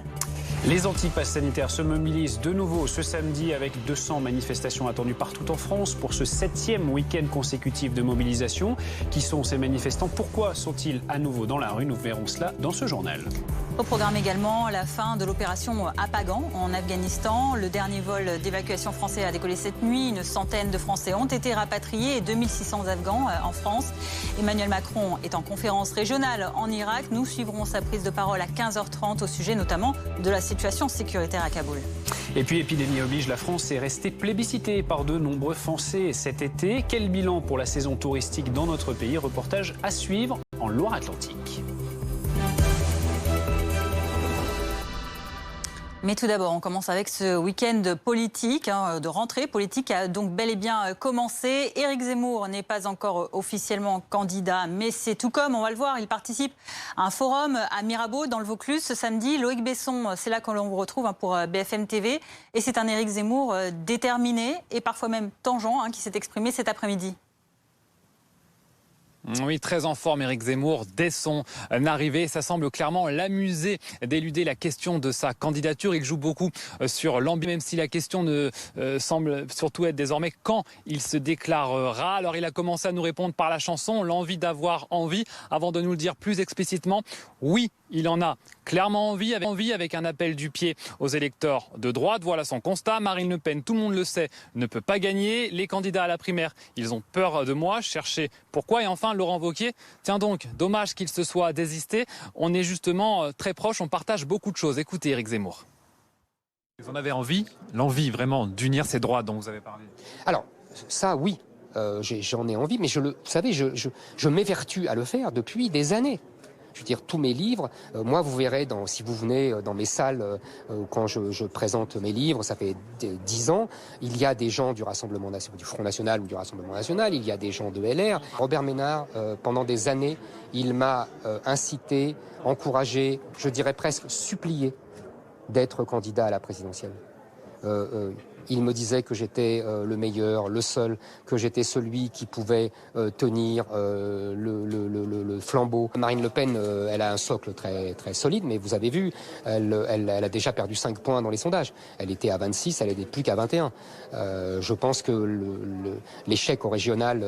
Les antipasses sanitaires se mobilisent de nouveau ce samedi avec 200 manifestations attendues partout en France pour ce 7e week-end consécutif de mobilisation. Qui sont ces manifestants? Pourquoi sont-ils à nouveau dans la rue? Nous verrons cela dans ce journal. Au programme également la fin de l'opération Apagan en Afghanistan. Le dernier vol d'évacuation français a décollé cette nuit. Une centaine de Français ont été rapatriés et 2600 Afghans en France. Emmanuel Macron est en conférence régionale en Irak. Nous suivrons sa prise de parole à 15h30 au sujet notamment de la situation sécuritaire à Kaboul. Et puis, épidémie oblige, la France est restée plébiscitée par de nombreux Français cet été. Quel bilan pour la saison touristique dans notre pays? Reportage à suivre en Loire-Atlantique. Mais tout d'abord, on commence avec ce week-end politique, de rentrée politique a donc bel et bien commencé. Éric Zemmour n'est pas encore officiellement candidat, mais c'est tout comme, on va le voir, il participe à un forum à Mirabeau dans le Vaucluse ce samedi. Loïc Besson, c'est là qu'on vous retrouve pour BFM TV. Et c'est un Éric Zemmour déterminé et parfois même tangent qui s'est exprimé cet après-midi. Oui, très en forme Éric Zemmour dès son arrivée. Ça semble clairement l'amuser d'éluder la question de sa candidature. Il joue beaucoup sur l'ambiance, même si la question ne semble surtout être désormais quand il se déclarera. Alors il a commencé à nous répondre par la chanson, l'envie d'avoir envie, avant de nous le dire plus explicitement. Oui, il en a clairement envie avec un appel du pied aux électeurs de droite. Voilà son constat. Marine Le Pen, tout le monde le sait, ne peut pas gagner. Les candidats à la primaire, ils ont peur de moi. Cherchez pourquoi. Et enfin, Laurent Wauquiez, tiens donc, dommage qu'il se soit désisté. On est justement très proches, on partage beaucoup de choses. Écoutez Éric Zemmour. Vous en avez envie, l'envie vraiment d'unir ces droits dont vous avez parlé? Alors, ça oui, j'en ai envie, mais vous savez, je m'évertue à le faire depuis des années. Je veux dire, tous mes livres, moi vous verrez, si vous venez dans mes salles, quand je présente mes livres, ça fait 10 ans, il y a des gens du du Front National ou du Rassemblement National, il y a des gens de LR. Robert Ménard, pendant des années, il m'a incité, encouragé, je dirais presque supplié d'être candidat à la présidentielle. Il me disait que j'étais le meilleur, le seul, que j'étais celui qui pouvait tenir le flambeau. Marine Le Pen, elle a un socle très, très solide, mais vous avez vu, elle a déjà perdu 5 points dans les sondages. Elle était à 26, elle n'est plus qu'à 21. Je pense que l'échec au régional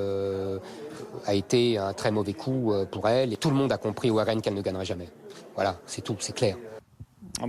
a été un très mauvais coup pour elle. Et tout le monde a compris au RN qu'elle ne gagnerait jamais. Voilà, c'est tout, c'est clair.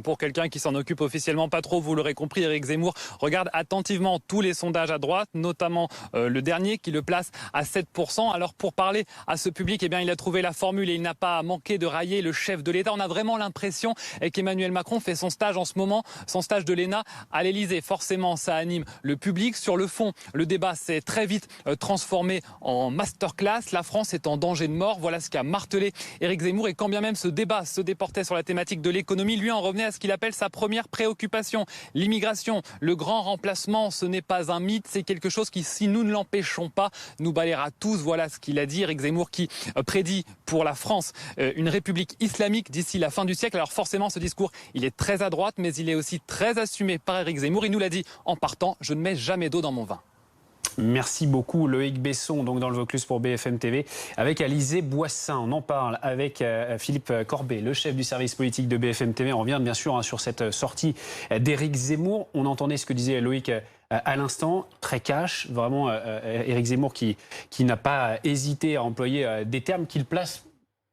Pour quelqu'un qui s'en occupe officiellement pas trop, vous l'aurez compris, Éric Zemmour regarde attentivement tous les sondages à droite, notamment le dernier qui le place à 7%. Alors pour parler à ce public, eh bien, il a trouvé la formule et il n'a pas manqué de railler le chef de l'État. On a vraiment l'impression qu'Emmanuel Macron fait son stage en ce moment, son stage de l'ENA à l'Élysée. Forcément, ça anime le public. Sur le fond, le débat s'est très vite transformé en masterclass. La France est en danger de mort. Voilà ce qu'a martelé Éric Zemmour. Et quand bien même ce débat se déportait sur la thématique de l'économie, lui en revenait à ce qu'il appelle sa première préoccupation, l'immigration. Le grand remplacement, ce n'est pas un mythe, c'est quelque chose qui, si nous ne l'empêchons pas, nous balayera tous. Voilà ce qu'il a dit. Éric Zemmour qui prédit pour la France une république islamique d'ici la fin du siècle. Alors forcément, ce discours, il est très à droite, mais il est aussi très assumé par Éric Zemmour. Il nous l'a dit en partant, je ne mets jamais d'eau dans mon vin. Merci beaucoup Loïc Besson, donc dans le Vaucluse pour BFM TV, avec Alizé Boissin. On en parle avec Philippe Corbet, le chef du service politique de BFM TV. On revient bien sûr sur cette sortie d'Éric Zemmour. On entendait ce que disait Loïc à l'instant, très cash, vraiment Éric Zemmour qui n'a pas hésité à employer des termes qu'il place.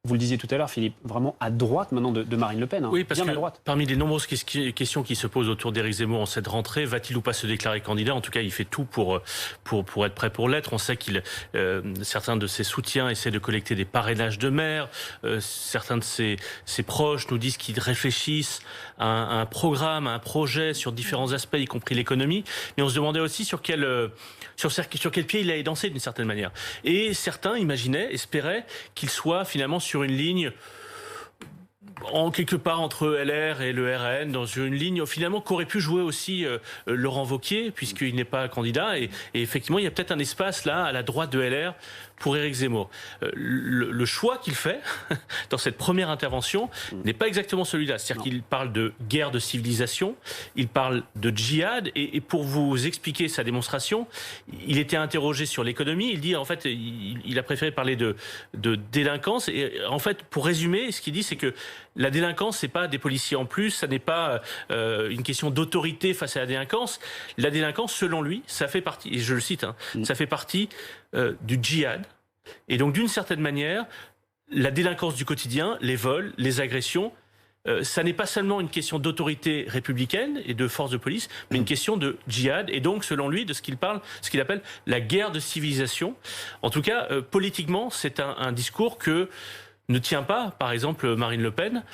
Vous le disiez tout à l'heure, Philippe, vraiment à droite maintenant de Marine Le Pen. Oui, parce bien que à droite. Parmi les nombreuses questions qui se posent autour d'Éric Zemmour en cette rentrée, va-t-il ou pas se déclarer candidat? En tout cas, il fait tout pour être prêt pour l'être. On sait certains de ses soutiens essaient de collecter des parrainages de maires. Certains de ses proches nous disent qu'ils réfléchissent à un programme, à un projet sur différents aspects, y compris l'économie. Mais on se demandait aussi sur quel pied il allait danser d'une certaine manière. Et certains imaginaient, espéraient qu'il soit finalement sur une ligne en quelque part entre LR et le RN, dans une ligne finalement qu'aurait pu jouer aussi Laurent Wauquiez, puisqu'il n'est pas candidat. Et effectivement, il y a peut-être un espace là, à la droite de LR, pour Éric Zemmour. Le choix qu'il fait dans cette première intervention n'est pas exactement celui-là. C'est-à-dire qu'il parle de guerre de civilisation, il parle de djihad, et pour vous expliquer sa démonstration, il était interrogé sur l'économie. Il dit, en fait, il a préféré parler de délinquance. Et en fait, pour résumer, ce qu'il dit, c'est que la délinquance, c'est pas des policiers en plus, ça n'est pas une question d'autorité face à la délinquance. La délinquance, selon lui, ça fait partie, et je le cite, ça fait partie du djihad. Et donc, d'une certaine manière, la délinquance du quotidien, les vols, les agressions, ça n'est pas seulement une question d'autorité républicaine et de force de police, mais une question de djihad. Et donc, selon lui, de ce qu'il appelle la guerre de civilisation. En tout cas, politiquement, c'est un discours que ne tient pas, par exemple, Marine Le Pen.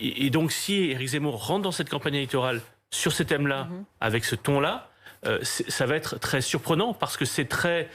Et donc, si Éric Zemmour rentre dans cette campagne électorale sur ces thèmes-là, avec ce ton-là, ça va être très surprenant parce que c'est très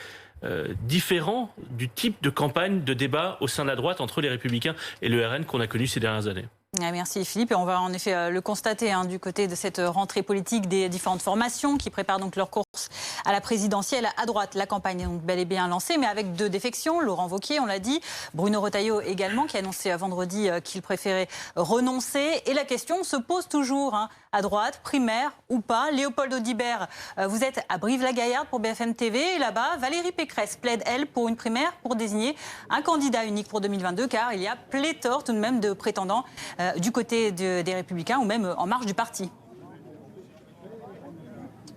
différent du type de campagne de débat au sein de la droite entre les Républicains et le RN qu'on a connu ces dernières années. Merci Philippe. Et on va en effet le constater du côté de cette rentrée politique des différentes formations qui préparent donc leur course à la présidentielle. À droite, la campagne est donc bel et bien lancée, mais avec 2 défections. Laurent Wauquiez, on l'a dit, Bruno Retailleau également, qui a annoncé vendredi qu'il préférait renoncer. Et la question se pose toujours, à droite, primaire ou pas. Léopold Audibert, vous êtes à Brive-la-Gaillarde pour BFM TV. Et là-bas, Valérie Pécresse plaide, elle, pour une primaire pour désigner un candidat unique pour 2022, car il y a pléthore tout de même de prétendants du côté des Républicains ou même en marge du parti.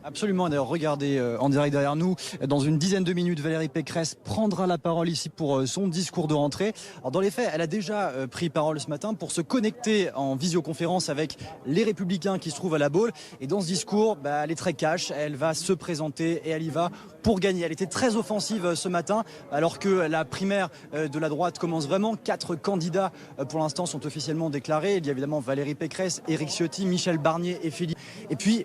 Absolument, d'ailleurs regardez en direct derrière nous, dans une dizaine de minutes, Valérie Pécresse prendra la parole ici pour son discours de rentrée. Alors dans les faits, elle a déjà pris parole ce matin pour se connecter en visioconférence avec les Républicains qui se trouvent à la Baule. Et dans ce discours, elle est très cash, elle va se présenter et elle y va pour gagner. Elle était très offensive ce matin, alors que la primaire de la droite commence vraiment. 4 candidats pour l'instant sont officiellement déclarés. Il y a évidemment Valérie Pécresse, Éric Ciotti, Michel Barnier et Philippe. Et puis,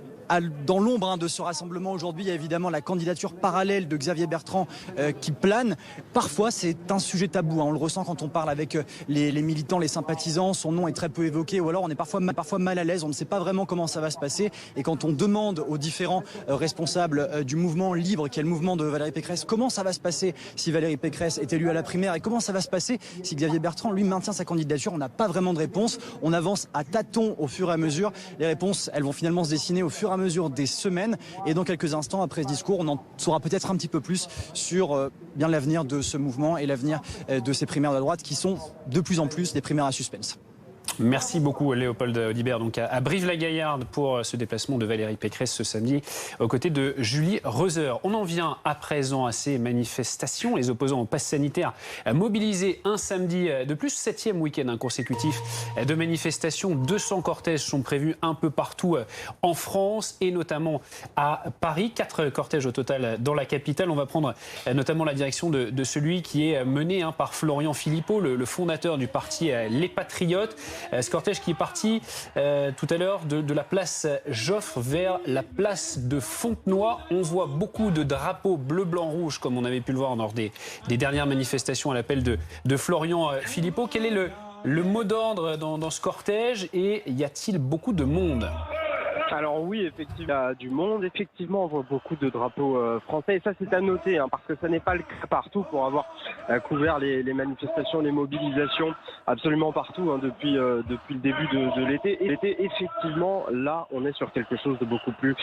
dans l'ombre de ce rassemblement aujourd'hui, il y a évidemment la candidature parallèle de Xavier Bertrand qui plane. Parfois, c'est un sujet tabou. On le ressent quand on parle avec les militants, les sympathisants. Son nom est très peu évoqué, ou alors on est parfois mal à l'aise. On ne sait pas vraiment comment ça va se passer. Et quand on demande aux différents responsables du mouvement libre, qui est le mouvement de Valérie Pécresse, comment ça va se passer si Valérie Pécresse est élue à la primaire, et comment ça va se passer si Xavier Bertrand, lui, maintient sa candidature, on n'a pas vraiment de réponse. On avance à tâtons au fur et à mesure. Les réponses, elles vont finalement se dessiner au fur et à mesure des semaines, et dans quelques instants après ce discours on en saura peut-être un petit peu plus sur bien l'avenir de ce mouvement et l'avenir de ces primaires de la droite qui sont de plus en plus des primaires à suspense. Merci beaucoup Léopold Audibert, donc à Brive-la-Gaillarde pour ce déplacement de Valérie Pécresse ce samedi aux côtés de Julie Reuser. On en vient à présent à ces manifestations. Les opposants au pass sanitaire mobilisés un samedi de plus, 7e week-end consécutif de manifestations. 200 cortèges sont prévus un peu partout en France et notamment à Paris. 4 cortèges au total dans la capitale. On va prendre notamment la direction de celui qui est mené par Florian Philippot, le fondateur du parti Les Patriotes. Ce cortège qui est parti tout à l'heure de la place Joffre vers la place de Fontenoy. On voit beaucoup de drapeaux bleu, blanc, rouge, comme on avait pu le voir lors des dernières manifestations à l'appel de Florian Philippot. Quel est le mot d'ordre dans ce cortège et y a-t-il beaucoup de monde ? Alors oui, effectivement, il y a du monde. Effectivement, on voit beaucoup de drapeaux français. Et ça, c'est à noter, parce que ça n'est pas le cas partout pour avoir couvert les manifestations, les mobilisations absolument partout depuis le début de l'été. Et l'été, effectivement, là, on est sur quelque chose de beaucoup plus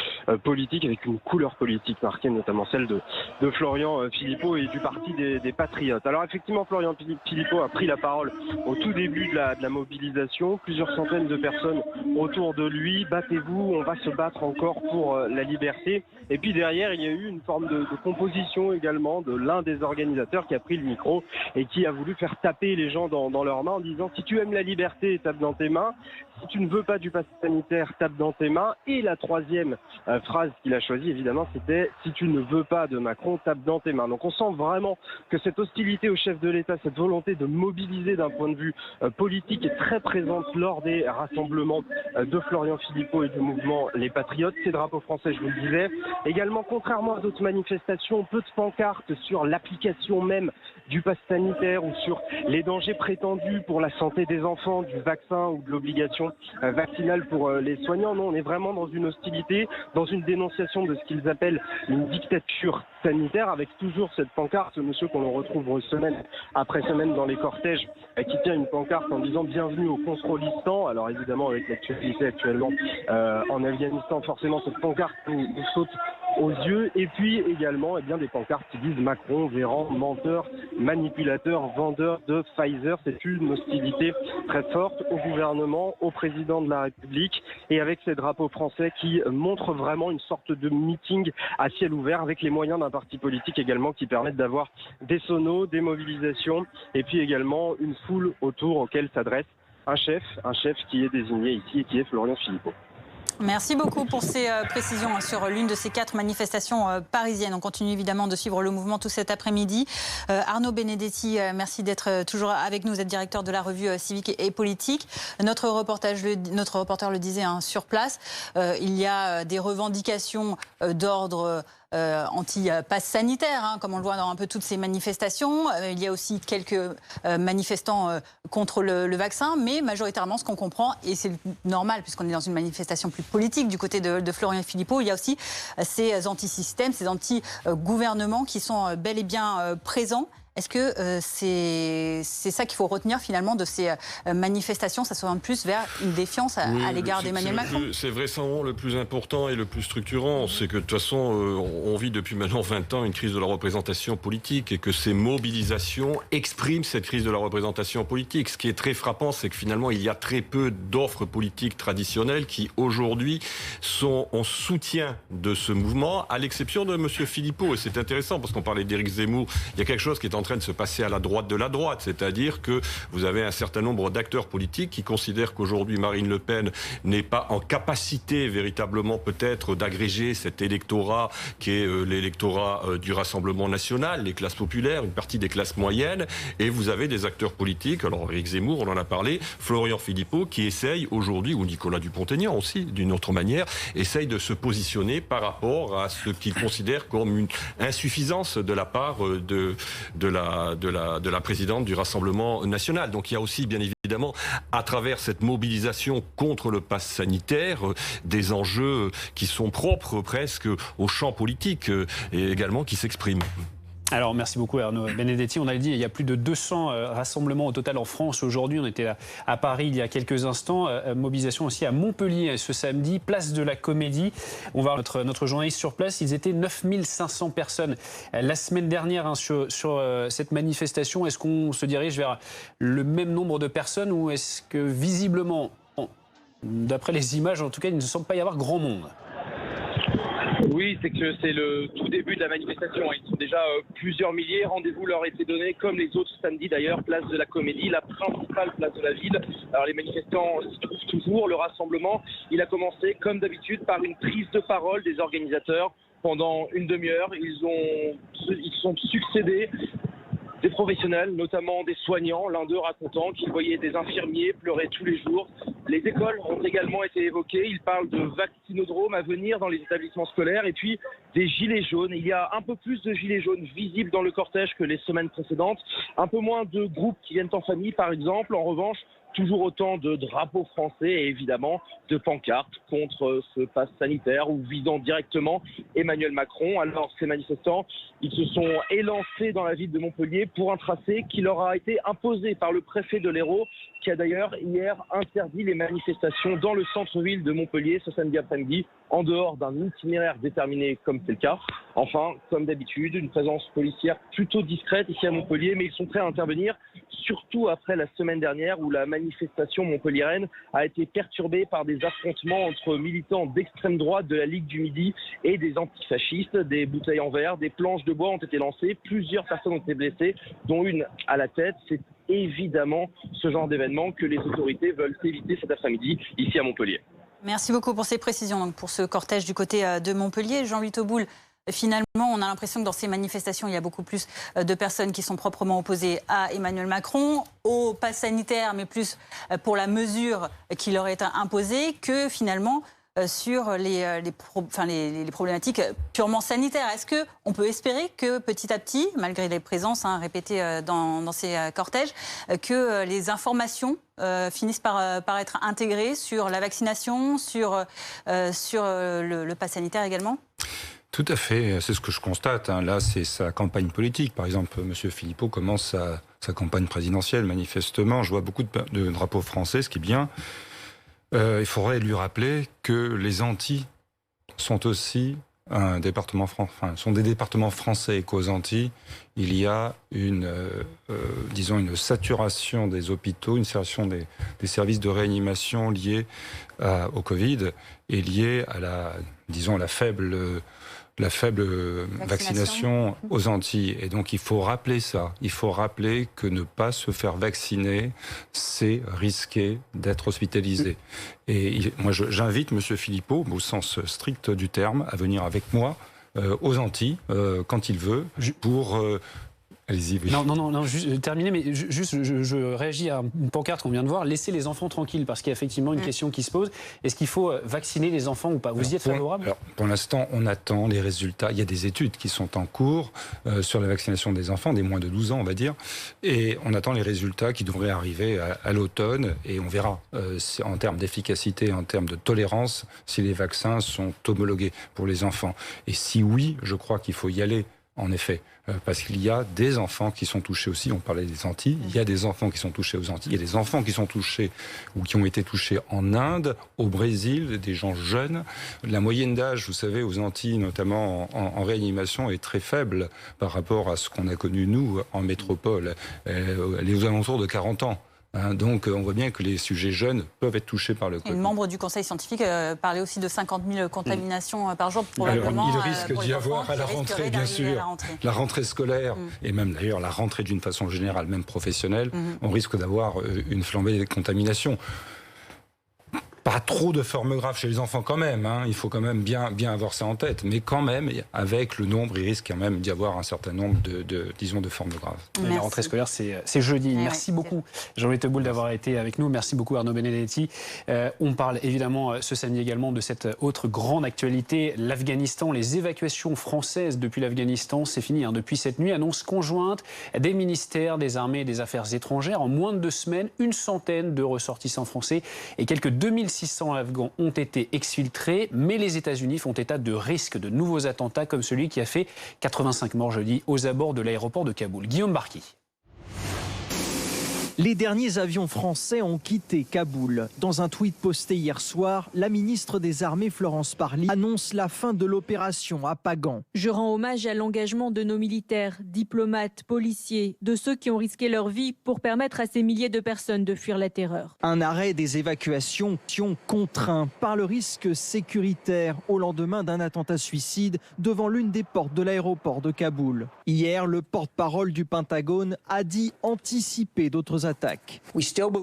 politique, avec une couleur politique marquée, notamment celle de Florian Philippot et du parti des Patriotes. Alors effectivement, Florian Philippot a pris la parole au tout début de la mobilisation. Plusieurs centaines de personnes autour de lui. Battez-vous, on va se battre encore pour la liberté. Et puis derrière, il y a eu une forme de composition également de l'un des organisateurs qui a pris le micro et qui a voulu faire taper les gens dans leurs mains en disant « Si tu aimes la liberté, tape dans tes mains. Si tu ne veux pas du pass sanitaire, tape dans tes mains. » Et la troisième phrase qu'il a choisie, évidemment, c'était « Si tu ne veux pas de Macron, tape dans tes mains. » Donc on sent vraiment que cette hostilité au chef de l'État, cette volonté de mobiliser d'un point de vue politique est très présente lors des rassemblements de Florian Philippot et du mouvement Les Patriotes. Ces drapeaux français, je vous le disais. Également, contrairement à d'autres manifestations, peu de pancartes sur l'application même du pass sanitaire ou sur les dangers prétendus pour la santé des enfants, du vaccin ou de l'obligation vaccinale pour les soignants. Non, on est vraiment dans une hostilité, dans une dénonciation de ce qu'ils appellent une dictature sanitaire, avec toujours cette pancarte, ce monsieur qu'on retrouve semaine après semaine dans les cortèges, qui tient une pancarte en disant « Bienvenue au contrôlistan ». Alors évidemment, avec l'actualité actuellement en Afghanistan, forcément cette pancarte nous saute aux yeux. Et puis également des pancartes qui disent Macron, Véran, menteur, manipulateur, vendeur de Pfizer. C'est une hostilité très forte au gouvernement, au président de la République, et avec ces drapeaux français qui montrent vraiment une sorte de meeting à ciel ouvert, avec les moyens d'un parti politique également qui permettent d'avoir des sonos, des mobilisations, et puis également une foule autour auquel s'adresse un chef qui est désigné ici et qui est Florian Philippot. Merci beaucoup pour ces précisions sur l'une de ces 4 manifestations parisiennes. On continue évidemment de suivre le mouvement tout cet après-midi. Arnaud Benedetti, merci d'être toujours avec nous. Vous êtes directeur de la revue Civique et Politique. Notre reporter le disait sur place, il y a des revendications d'ordre anti-pass sanitaire, comme on le voit dans un peu toutes ces manifestations. Il y a aussi quelques manifestants contre le vaccin, mais majoritairement, ce qu'on comprend, et c'est normal puisqu'on est dans une manifestation plus politique du côté de Florian Philippot, il y a aussi ces anti-systèmes, ces anti-gouvernements qui sont bel et bien présents. Est-ce que c'est ça qu'il faut retenir finalement de ces manifestations? Ça s'oriente plus vers une défiance à l'égard d'Emmanuel Macron? C'est vraisemblablement le plus important et le plus structurant. C'est que de toute façon, on vit depuis maintenant 20 ans une crise de la représentation politique et que ces mobilisations expriment cette crise de la représentation politique. Ce qui est très frappant, c'est que finalement, il y a très peu d'offres politiques traditionnelles qui aujourd'hui sont en soutien de ce mouvement, à l'exception de M. Philippot. Et c'est intéressant parce qu'on parlait d'Éric Zemmour. Il y a quelque chose qui est en train de se passer à la droite de la droite, c'est-à-dire que vous avez un certain nombre d'acteurs politiques qui considèrent qu'aujourd'hui Marine Le Pen n'est pas en capacité véritablement peut-être d'agréger cet électorat qui est l'électorat du Rassemblement national, les classes populaires, une partie des classes moyennes, et vous avez des acteurs politiques, alors Éric Zemmour, on en a parlé, Florian Philippot, qui essaye aujourd'hui, ou Nicolas Dupont-Aignan aussi, d'une autre manière, essaye de se positionner par rapport à ce qu'il considère comme une insuffisance de la part de la présidente du Rassemblement national. Donc il y a aussi, bien évidemment, à travers cette mobilisation contre le pass sanitaire, des enjeux qui sont propres presque au champ politique et également qui s'expriment. Alors, merci beaucoup Arnaud Benedetti. On a dit, il y a plus de 200 rassemblements au total en France aujourd'hui. On était à Paris il y a quelques instants. Mobilisation aussi à Montpellier ce samedi, place de la Comédie. On va voir notre journaliste sur place. Ils étaient 9500 personnes la semaine dernière sur cette manifestation. Est-ce qu'on se dirige vers le même nombre de personnes ou est-ce que visiblement, d'après les images en tout cas, il ne semble pas y avoir grand monde? Oui, c'est que c'est le tout début de la manifestation. Ils sont déjà plusieurs milliers. Rendez-vous leur a été donné, comme les autres samedis d'ailleurs, place de la Comédie, la principale place de la ville. Alors les manifestants s'y trouvent toujours. Le rassemblement, il a commencé comme d'habitude par une prise de parole des organisateurs. Pendant une demi-heure, ils sont succédés des professionnels, notamment des soignants, l'un d'eux racontant qu'il voyait des infirmiers pleurer tous les jours. Les écoles ont également été évoquées. Ils parlent de vaccinodromes à venir dans les établissements scolaires et puis des gilets jaunes. Il y a un peu plus de gilets jaunes visibles dans le cortège que les semaines précédentes. Un peu moins de groupes qui viennent en famille, par exemple. En revanche, toujours autant de drapeaux français et évidemment de pancartes contre ce pass sanitaire ou visant directement Emmanuel Macron. Alors ces manifestants, ils se sont élancés dans la ville de Montpellier pour un tracé qui leur a été imposé par le préfet de l'Hérault, qui a d'ailleurs hier interdit les manifestations dans le centre-ville de Montpellier ce samedi après-midi, en dehors d'un itinéraire déterminé comme c'est le cas. Enfin, comme d'habitude, une présence policière plutôt discrète ici à Montpellier, mais ils sont prêts à intervenir, surtout après la semaine dernière où la manifestation montpelliéraine a été perturbée par des affrontements entre militants d'extrême droite de la Ligue du Midi et des antifascistes. Des bouteilles en verre, des planches de bois ont été lancées, plusieurs personnes ont été blessées, dont une à la tête. C'est évidemment ce genre d'événement que les autorités veulent éviter cet après-midi ici à Montpellier. Merci beaucoup pour ces précisions. Donc pour ce cortège du côté de Montpellier, Jean-Louis Tauboul, finalement, on a l'impression que dans ces manifestations, il y a beaucoup plus de personnes qui sont proprement opposées à Emmanuel Macron, au pass sanitaire, mais plus pour la mesure qui leur est imposée, que finalement sur les problématiques purement sanitaires. Est-ce qu'on peut espérer que petit à petit, malgré les présences répétées dans ces cortèges, que les informations finissent par être intégrées sur la vaccination, sur le pass sanitaire également ? Tout à fait, c'est ce que je constate. Là, c'est sa campagne politique. Par exemple, M. Philippot commence sa campagne présidentielle, manifestement. Je vois beaucoup de drapeaux français, ce qui est bien. Il faudrait lui rappeler que les Antilles sont aussi sont des départements français et qu'aux Antilles, il y a une saturation des hôpitaux, une saturation des services de réanimation liés au Covid et liés à la faible vaccination aux Antilles. Et donc il faut rappeler ça. Il faut rappeler que ne pas se faire vacciner, c'est risquer d'être hospitalisé. Et moi, j'invite M. Philippot, au sens strict du terme, à venir avec moi aux Antilles, quand il veut, pour Allez-y, oui. Non, juste terminé, mais je réagis à une pancarte qu'on vient de voir. Laissez les enfants tranquilles, parce qu'il y a effectivement une question qui se pose. Est-ce qu'il faut vacciner les enfants ou pas? Vous y êtes favorable? Pour l'instant, on attend les résultats. Il y a des études qui sont en cours sur la vaccination des enfants, des moins de 12 ans, on va dire. Et on attend les résultats qui devraient arriver à l'automne. Et on verra en termes d'efficacité, en termes de tolérance, si les vaccins sont homologués pour les enfants. Et si oui, je crois qu'il faut y aller. En effet, parce qu'il y a des enfants qui sont touchés aussi, on parlait des Antilles, il y a des enfants qui sont touchés aux Antilles, il y a des enfants qui sont touchés ou qui ont été touchés en Inde, au Brésil, des gens jeunes. La moyenne d'âge, vous savez, aux Antilles, notamment en réanimation, est très faible par rapport à ce qu'on a connu, nous, en métropole. Elle est aux alentours de 40 ans. Donc on voit bien que les sujets jeunes peuvent être touchés par le Covid. Une membre du Conseil scientifique parlait aussi de 50 000 contaminations par jour, probablement. Alors, il risque d'y avoir à la rentrée, bien sûr, la rentrée scolaire, et même d'ailleurs la rentrée d'une façon générale, même professionnelle, on risque d'avoir une flambée des contaminations. Pas trop de formes graves chez les enfants quand même, il faut quand même bien avoir ça en tête, mais quand même, avec le nombre, il risque quand même d'y avoir un certain nombre de formes graves. La rentrée scolaire, c'est jeudi. Merci beaucoup Jean-Louis Teboul d'avoir été avec nous. Merci beaucoup Arnaud Benedetti. On parle évidemment ce samedi également de cette autre grande actualité, l'Afghanistan. Les évacuations françaises depuis l'Afghanistan, c'est fini. Depuis cette nuit, annonce conjointe des ministères des Armées et des Affaires étrangères. En moins de 2 semaines, 100 de ressortissants français et quelques 2600 Afghans ont été exfiltrés, mais les États-Unis font état de risques de nouveaux attentats comme celui qui a fait 85 morts jeudi aux abords de l'aéroport de Kaboul. Guillaume Barki. Les derniers avions français ont quitté Kaboul. Dans un tweet posté hier soir, la ministre des Armées Florence Parly annonce la fin de l'opération à Pagan. Je rends hommage à l'engagement de nos militaires, diplomates, policiers, de ceux qui ont risqué leur vie pour permettre à ces milliers de personnes de fuir la terreur. Un arrêt des évacuations contraint par le risque sécuritaire au lendemain d'un attentat suicide devant l'une des portes de l'aéroport de Kaboul. Hier, le porte-parole du Pentagone a dit anticiper d'autres attaques.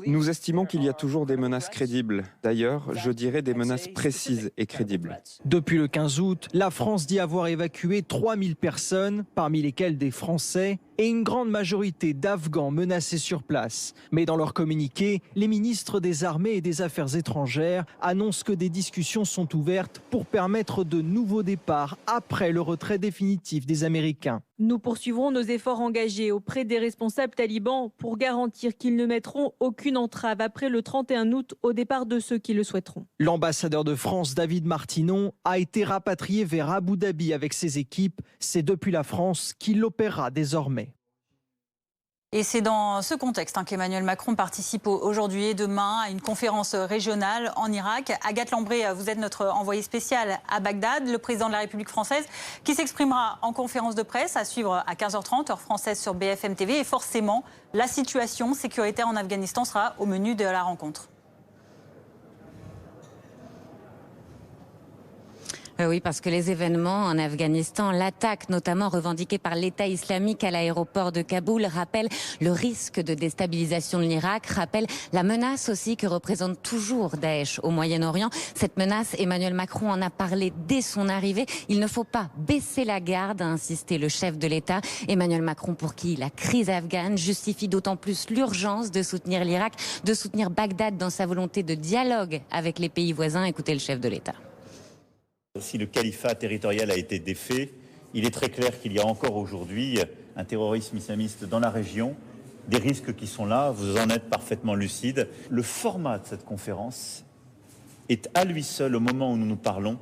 Nous estimons qu'il y a toujours des menaces crédibles. D'ailleurs, je dirais des menaces précises et crédibles. Depuis le 15 août, la France dit avoir évacué 3000 personnes, parmi lesquelles des Français, et une grande majorité d'Afghans menacés sur place. Mais dans leur communiqué, les ministres des Armées et des Affaires étrangères annoncent que des discussions sont ouvertes pour permettre de nouveaux départs après le retrait définitif des Américains. Nous poursuivrons nos efforts engagés auprès des responsables talibans pour garantir qu'ils ne mettront aucune entrave après le 31 août au départ de ceux qui le souhaiteront. L'ambassadeur de France, David Martinon, a été rapatrié vers Abu Dhabi avec ses équipes. C'est depuis la France qu'il opérera désormais. Et c'est dans ce contexte qu'Emmanuel Macron participe aujourd'hui et demain à une conférence régionale en Irak. Agathe Lambré, vous êtes notre envoyée spéciale à Bagdad, le président de la République française qui s'exprimera en conférence de presse à suivre à 15h30, heure française sur BFM TV. Et forcément, la situation sécuritaire en Afghanistan sera au menu de la rencontre. Oui, parce que les événements en Afghanistan, l'attaque notamment revendiquée par l'État islamique à l'aéroport de Kaboul, rappellent le risque de déstabilisation de l'Irak, rappellent la menace aussi que représente toujours Daesh au Moyen-Orient. Cette menace, Emmanuel Macron en a parlé dès son arrivée. Il ne faut pas baisser la garde, a insisté le chef de l'État. Emmanuel Macron, pour qui la crise afghane justifie d'autant plus l'urgence de soutenir l'Irak, de soutenir Bagdad dans sa volonté de dialogue avec les pays voisins. Écoutez le chef de l'État. Si le califat territorial a été défait, il est très clair qu'il y a encore aujourd'hui un terrorisme islamiste dans la région, des risques qui sont là, vous en êtes parfaitement lucide. Le format de cette conférence est à lui seul, au moment où nous nous parlons,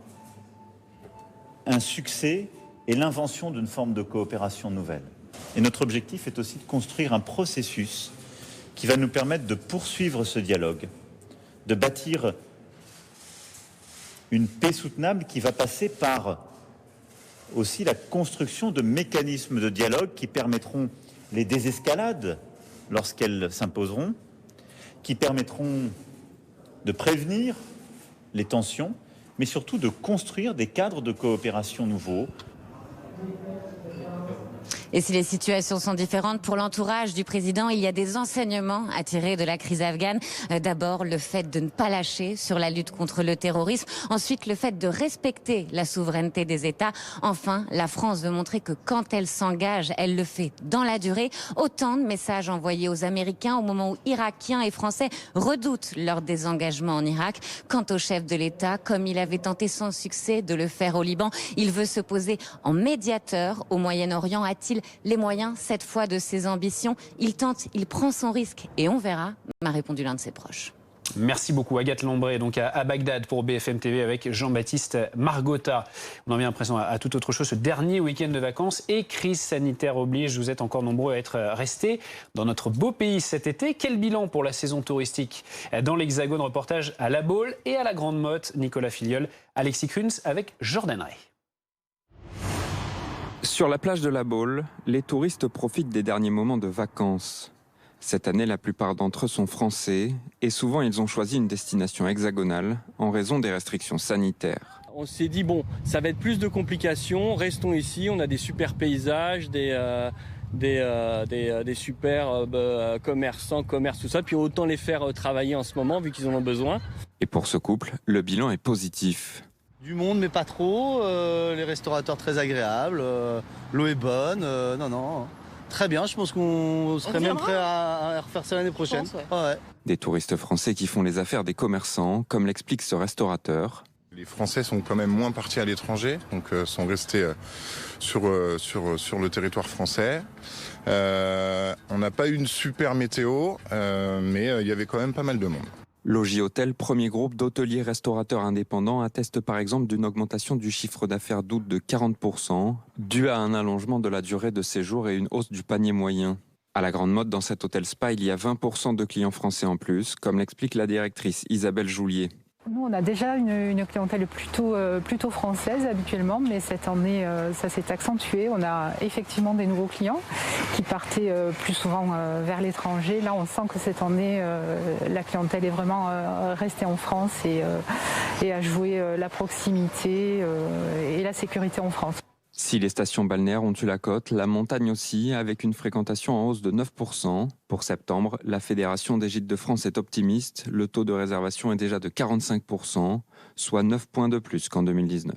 un succès et l'invention d'une forme de coopération nouvelle. Et notre objectif est aussi de construire un processus qui va nous permettre de poursuivre ce dialogue, de bâtir une paix soutenable qui va passer par aussi la construction de mécanismes de dialogue qui permettront les désescalades lorsqu'elles s'imposeront, qui permettront de prévenir les tensions, mais surtout de construire des cadres de coopération nouveaux. Et si les situations sont différentes pour l'entourage du président, il y a des enseignements à tirer de la crise afghane. D'abord, le fait de ne pas lâcher sur la lutte contre le terrorisme. Ensuite, le fait de respecter la souveraineté des États. Enfin, la France veut montrer que quand elle s'engage, elle le fait dans la durée. Autant de messages envoyés aux Américains au moment où Irakiens et Français redoutent leur désengagement en Irak. Quant au chef de l'État, comme il avait tenté sans succès de le faire au Liban, il veut se poser en médiateur au Moyen-Orient. A-t-il les moyens cette fois de ses ambitions? Il tente, il prend son risque et on verra, m'a répondu l'un de ses proches. Merci beaucoup Agathe Lambré, donc à Bagdad pour BFM TV avec Jean-Baptiste Margotta. On en vient à présent à toute autre chose, ce dernier week-end de vacances et crise sanitaire oblige. Vous êtes encore nombreux à être restés dans notre beau pays cet été. Quel bilan pour la saison touristique dans l'Hexagone? Reportage à La Baule et à la Grande Motte. Nicolas Filiol, Alexis Kunz avec Jordan Ray. Sur la plage de La Baule, les touristes profitent des derniers moments de vacances. Cette année, la plupart d'entre eux sont français et souvent ils ont choisi une destination hexagonale en raison des restrictions sanitaires. On s'est dit, bon, ça va être plus de complications, restons ici, on a des super paysages, des super commerçants, commerces, tout ça, puis autant les faire travailler en ce moment vu qu'ils en ont besoin. Et pour ce couple, le bilan est positif. Du monde mais pas trop, les restaurateurs très agréables, l'eau est bonne, non. Très bien, je pense qu'on serait même prêt à refaire ça l'année prochaine. Ouais. Des touristes français qui font les affaires des commerçants, comme l'explique ce restaurateur. Les Français sont quand même moins partis à l'étranger, donc sont restés sur le territoire français. On n'a pas eu une super météo, mais il y avait quand même pas mal de monde. Logis Hôtel, premier groupe d'hôteliers restaurateurs indépendants, atteste par exemple d'une augmentation du chiffre d'affaires d'août de 40%, due à un allongement de la durée de séjour et une hausse du panier moyen. À la Grande Motte, dans cet hôtel spa, il y a 20% de clients français en plus, comme l'explique la directrice Isabelle Joulier. Nous, on a déjà une clientèle plutôt française habituellement, mais cette année, ça s'est accentué. On a effectivement des nouveaux clients qui partaient plus souvent vers l'étranger. Là, on sent que cette année, la clientèle est vraiment restée en France et a joué la proximité et la sécurité en France. Si les stations balnéaires ont eu la cote, la montagne aussi, avec une fréquentation en hausse de 9%. Pour septembre, la Fédération des Gîtes de France est optimiste. Le taux de réservation est déjà de 45%, soit 9 points de plus qu'en 2019.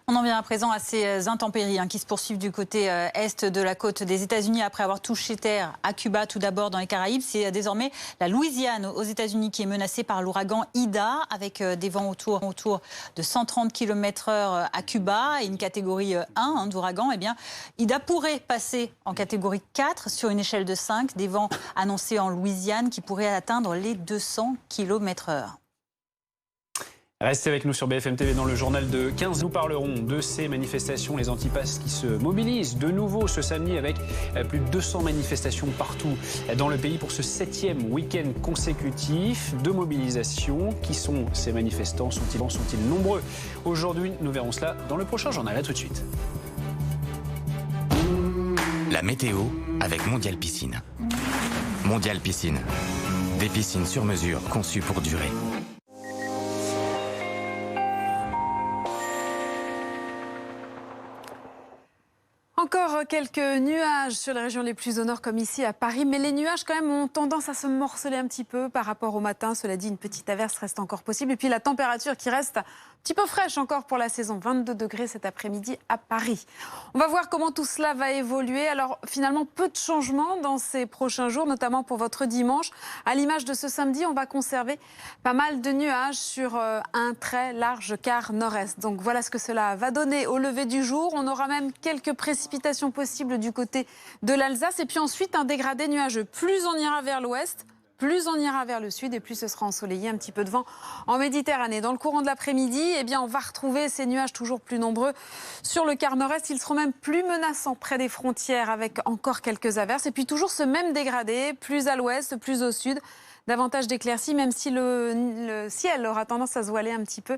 On en vient à présent à ces intempéries qui se poursuivent du côté est de la côte des États-Unis après avoir touché terre à Cuba tout d'abord dans les Caraïbes. C'est désormais la Louisiane aux États-Unis qui est menacée par l'ouragan Ida avec des vents autour de 130 km/h à Cuba et une catégorie 1 d'ouragan. Eh bien, Ida pourrait passer en catégorie 4 sur une échelle de 5. Des vents annoncés en Louisiane qui pourraient atteindre les 200 km/h. Restez avec nous sur BFM TV dans le journal de 15. Nous parlerons de ces manifestations, les antipasses qui se mobilisent de nouveau ce samedi avec plus de 200 manifestations partout dans le pays pour ce 7e week-end consécutif de mobilisation. Qui sont ces manifestants? Sont-ils nombreux? Aujourd'hui, nous verrons cela dans le prochain journal. À tout de suite. La météo avec Mondial Piscine. Mondial Piscine. Des piscines sur mesure conçues pour durer. Encore quelques nuages sur les régions les plus au nord comme ici à Paris, mais les nuages quand même ont tendance à se morceler un petit peu par rapport au matin. Cela dit, une petite averse reste encore possible. Et puis la température qui reste un petit peu fraîche encore pour la saison, 22 degrés cet après-midi à Paris. On va voir comment tout cela va évoluer. Alors finalement, peu de changements dans ces prochains jours, notamment pour votre dimanche. À l'image de ce samedi, on va conserver pas mal de nuages sur un très large quart nord-est. Donc voilà ce que cela va donner au lever du jour. On aura même quelques précipitations possibles du côté de l'Alsace. Et puis ensuite, un dégradé nuageux. Plus on ira vers l'ouest, plus on ira vers le sud et plus ce sera ensoleillé, un petit peu de vent en Méditerranée. Dans le courant de l'après-midi, eh bien, on va retrouver ces nuages toujours plus nombreux sur le quart nord-est. Ils seront même plus menaçants près des frontières avec encore quelques averses. Et puis toujours ce même dégradé, plus à l'ouest, plus au sud. Davantage d'éclaircies, même si le ciel aura tendance à se voiler un petit peu.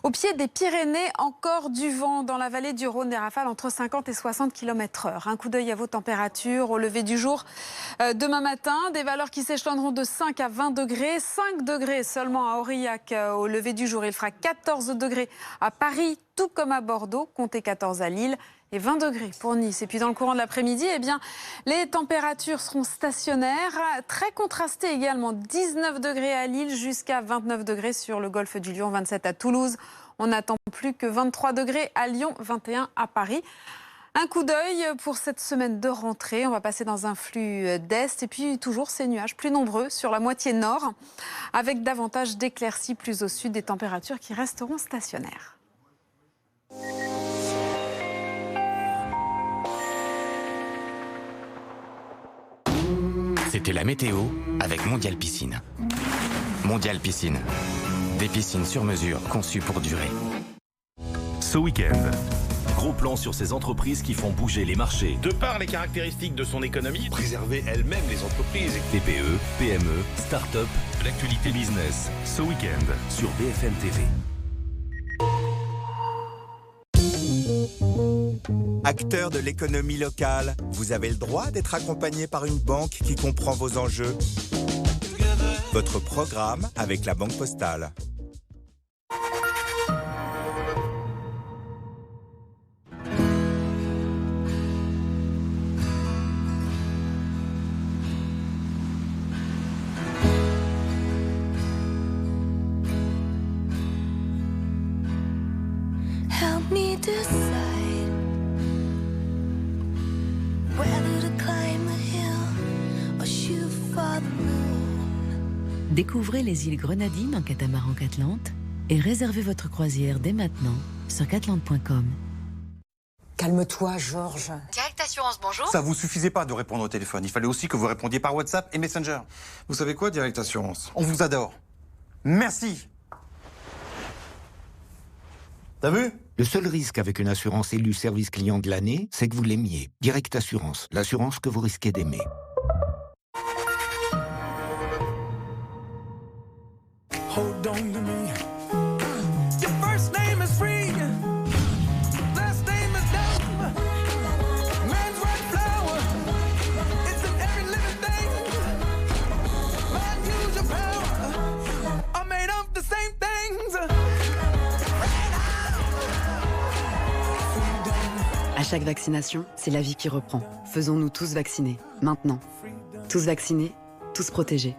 Au pied des Pyrénées, encore du vent dans la vallée du Rhône, des rafales entre 50 et 60 km/h. Un coup d'œil à vos températures au lever du jour. Demain matin, des valeurs qui s'échelonneront de 5 à 20 degrés. 5 degrés seulement à Aurillac au lever du jour. Il fera 14 degrés à Paris, tout comme à Bordeaux, comptez 14 à Lille et 20 degrés pour Nice. Et puis dans le courant de l'après-midi, eh bien, les températures seront stationnaires, très contrastées également. 19 degrés à Lille jusqu'à 29 degrés sur le golfe du Lion, 27 à Toulouse. On n'attend plus que 23 degrés à Lyon, 21 à Paris. Un coup d'œil pour cette semaine de rentrée. On va passer dans un flux d'est et puis toujours ces nuages plus nombreux sur la moitié nord avec davantage d'éclaircies plus au sud, des températures qui resteront stationnaires. C'était la météo avec Mondial Piscine. Mondial Piscine. Des piscines sur mesure conçues pour durer. Ce week-end, gros plan sur ces entreprises qui font bouger les marchés. De par les caractéristiques de son économie, préserver elles-mêmes les entreprises. TPE, PME, start-up, l'actualité business. Ce week-end sur BFM TV. Acteur de l'économie locale, vous avez le droit d'être accompagné par une banque qui comprend vos enjeux. Votre programme avec la Banque Postale. Help me decide whether to climb the hill or shoot for the moon. Découvrez les îles Grenadines en catamaran Catlante et réservez votre croisière dès maintenant sur catlante.com. Calme-toi, Georges. Direct Assurance, bonjour. Ça vous suffisait pas de répondre au téléphone. Il fallait aussi que vous répondiez par WhatsApp et Messenger. Vous savez quoi, Direct Assurance? On vous adore. Merci. T'as vu? Le seul risque avec une assurance élue service client de l'année, c'est que vous l'aimiez. Direct Assurance, l'assurance que vous risquez d'aimer. Hold on to me. Your first name is free. Last name is dumb. Man's right flower. It's in every living thing. Mind use your power. Are made of the same things. À chaque vaccination, c'est la vie qui reprend. Faisons-nous tous vacciner, maintenant. Tous vaccinés, tous protégés.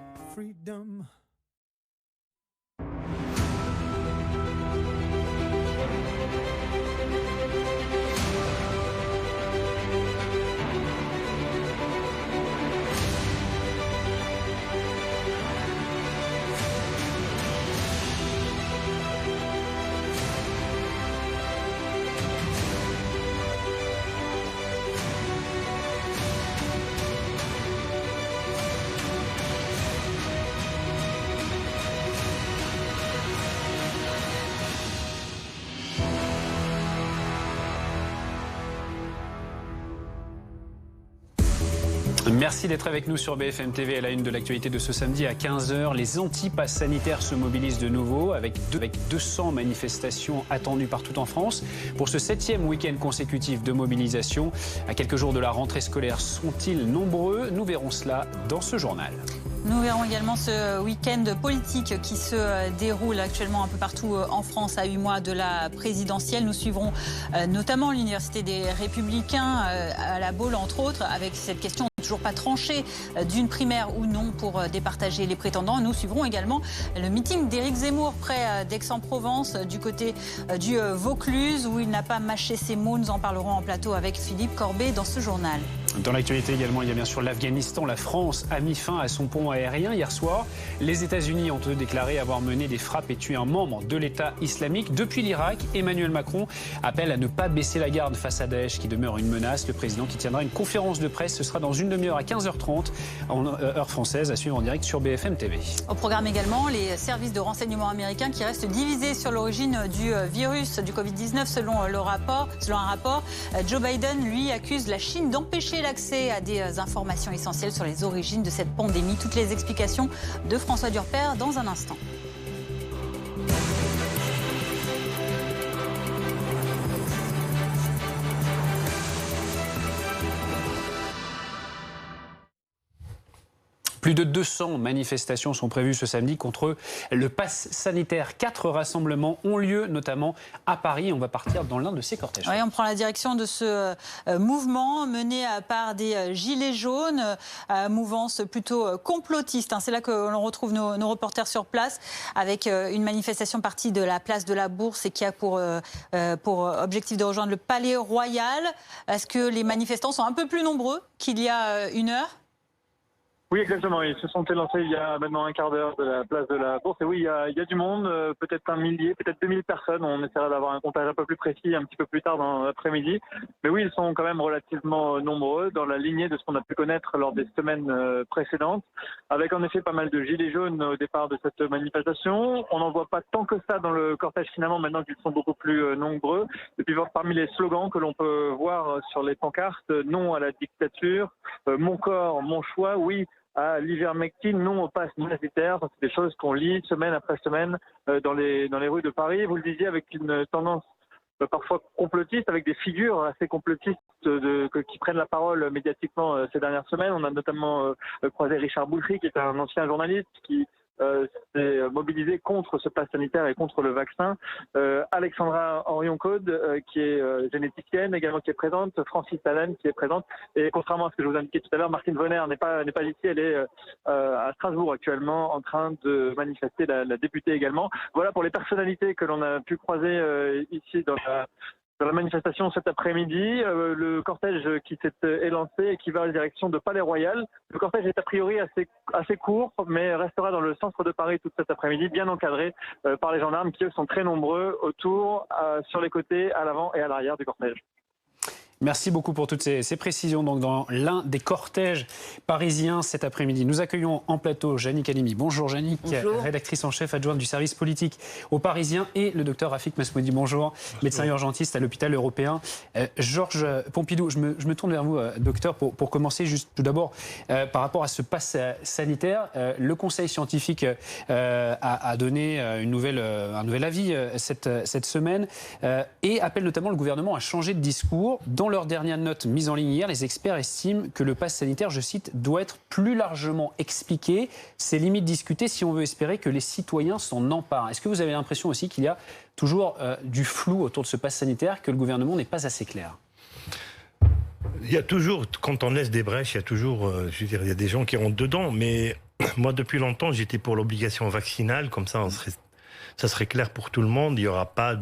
Merci d'être avec nous sur BFM TV à la une de l'actualité de ce samedi à 15h. Les anti-passes sanitaires se mobilisent de nouveau avec 200 manifestations attendues partout en France. Pour ce 7e week-end consécutif de mobilisation, à quelques jours de la rentrée scolaire, sont-ils nombreux? Nous verrons cela dans ce journal. Nous verrons également ce week-end politique qui se déroule actuellement un peu partout en France à 8 mois de la présidentielle. Nous suivrons notamment l'Université des Républicains à La Baule, entre autres, avec cette question toujours pas tranchée d'une primaire ou non pour départager les prétendants. Nous suivrons également le meeting d'Éric Zemmour près d'Aix-en-Provence, du côté du Vaucluse, où il n'a pas mâché ses mots. Nous en parlerons en plateau avec Philippe Corbet dans ce journal. Dans l'actualité également, il y a bien sûr l'Afghanistan. La France a mis fin à son pont aérien hier soir. Les États-Unis ont déclaré avoir mené des frappes et tué un membre de l'État islamique. Depuis l'Irak, Emmanuel Macron appelle à ne pas baisser la garde face à Daesh qui demeure une menace. Le président qui tiendra une conférence de presse, ce sera dans une demi-heure à 15h30 en heure française, à suivre en direct sur BFM TV. Au programme également, les services de renseignement américains qui restent divisés sur l'origine du virus du Covid-19 selon un rapport. Joe Biden, lui, accuse la Chine d'empêcher l'accès à des informations essentielles sur les origines de cette pandémie. Toutes les explications de François Durper dans un instant. Plus de 200 manifestations sont prévues ce samedi contre le pass sanitaire. 4 rassemblements ont lieu, notamment à Paris. On va partir dans l'un de ces cortèges. Oui, on prend la direction de ce mouvement mené par des gilets jaunes, mouvance plutôt complotiste. C'est là que l'on retrouve nos reporters sur place, avec une manifestation partie de la place de la Bourse et qui a pour objectif de rejoindre le Palais Royal. Est-ce que les manifestants sont un peu plus nombreux qu'il y a une heure ? Oui, exactement. Ils se sont élancés il y a maintenant un quart d'heure de la place de la Bourse. Et oui, il y a du monde, peut-être 1 millier, peut-être 2000 personnes. On essaiera d'avoir un comptage un peu plus précis un petit peu plus tard dans l'après-midi. Mais oui, ils sont quand même relativement nombreux dans la lignée de ce qu'on a pu connaître lors des semaines précédentes, avec en effet pas mal de gilets jaunes au départ de cette manifestation. On n'en voit pas tant que ça dans le cortège finalement, maintenant qu'ils sont beaucoup plus nombreux. Et puis parmi les slogans que l'on peut voir sur les pancartes, non à la dictature, mon corps, mon choix, oui à l'ivermectine, non au pass sanitaire. C'est des choses qu'on lit semaine après semaine dans les rues de Paris. Vous le disiez, avec une tendance parfois complotiste, avec des figures assez complotistes qui prennent la parole médiatiquement ces dernières semaines. On a notamment croisé Richard Boultry, qui est un ancien journaliste qui s'est mobilisé contre ce pass sanitaire et contre le vaccin. Alexandra Orion-Caude, qui est généticienne également, qui est présente. Francis Allen, qui est présente. Et contrairement à ce que je vous indiquais tout à l'heure, Martine Vonner n'est pas ici. Elle est à Strasbourg actuellement, en train de manifester, la députée également. Voilà pour les personnalités que l'on a pu croiser ici dans la manifestation cet après-midi. Le cortège qui s'est élancé et qui va à la direction de Palais Royal. Le cortège est a priori assez court, mais restera dans le centre de Paris tout cet après-midi, bien encadré par les gendarmes qui, eux, sont très nombreux autour, sur les côtés, à l'avant et à l'arrière du cortège. Merci beaucoup pour toutes ces précisions. Donc, dans l'un des cortèges parisiens cet après-midi, nous accueillons en plateau Jannick Halimi. Bonjour Jannick, rédactrice en chef adjointe du service politique aux Parisiens, et le docteur Rafik Masmoudi. Bonjour, médecin urgentiste à l'hôpital européen Georges Pompidou. Je me tourne vers vous, docteur, pour commencer juste tout d'abord par rapport à ce pass sanitaire. Le conseil scientifique a donné un nouvel avis cette semaine et appelle notamment le gouvernement à changer de discours. Dans leur dernière note mise en ligne hier, les experts estiment que le pass sanitaire, je cite, doit être plus largement expliqué. C'est limite discuté si on veut espérer que les citoyens s'en emparent. Est-ce que vous avez l'impression aussi qu'il y a toujours du flou autour de ce pass sanitaire, que le gouvernement n'est pas assez clair ? Il y a toujours, quand on laisse des brèches, il y a toujours, je veux dire, il y a des gens qui rentrent dedans. Mais moi, depuis longtemps, j'étais pour l'obligation vaccinale, comme ça, ça serait clair pour tout le monde, il n'y aura pas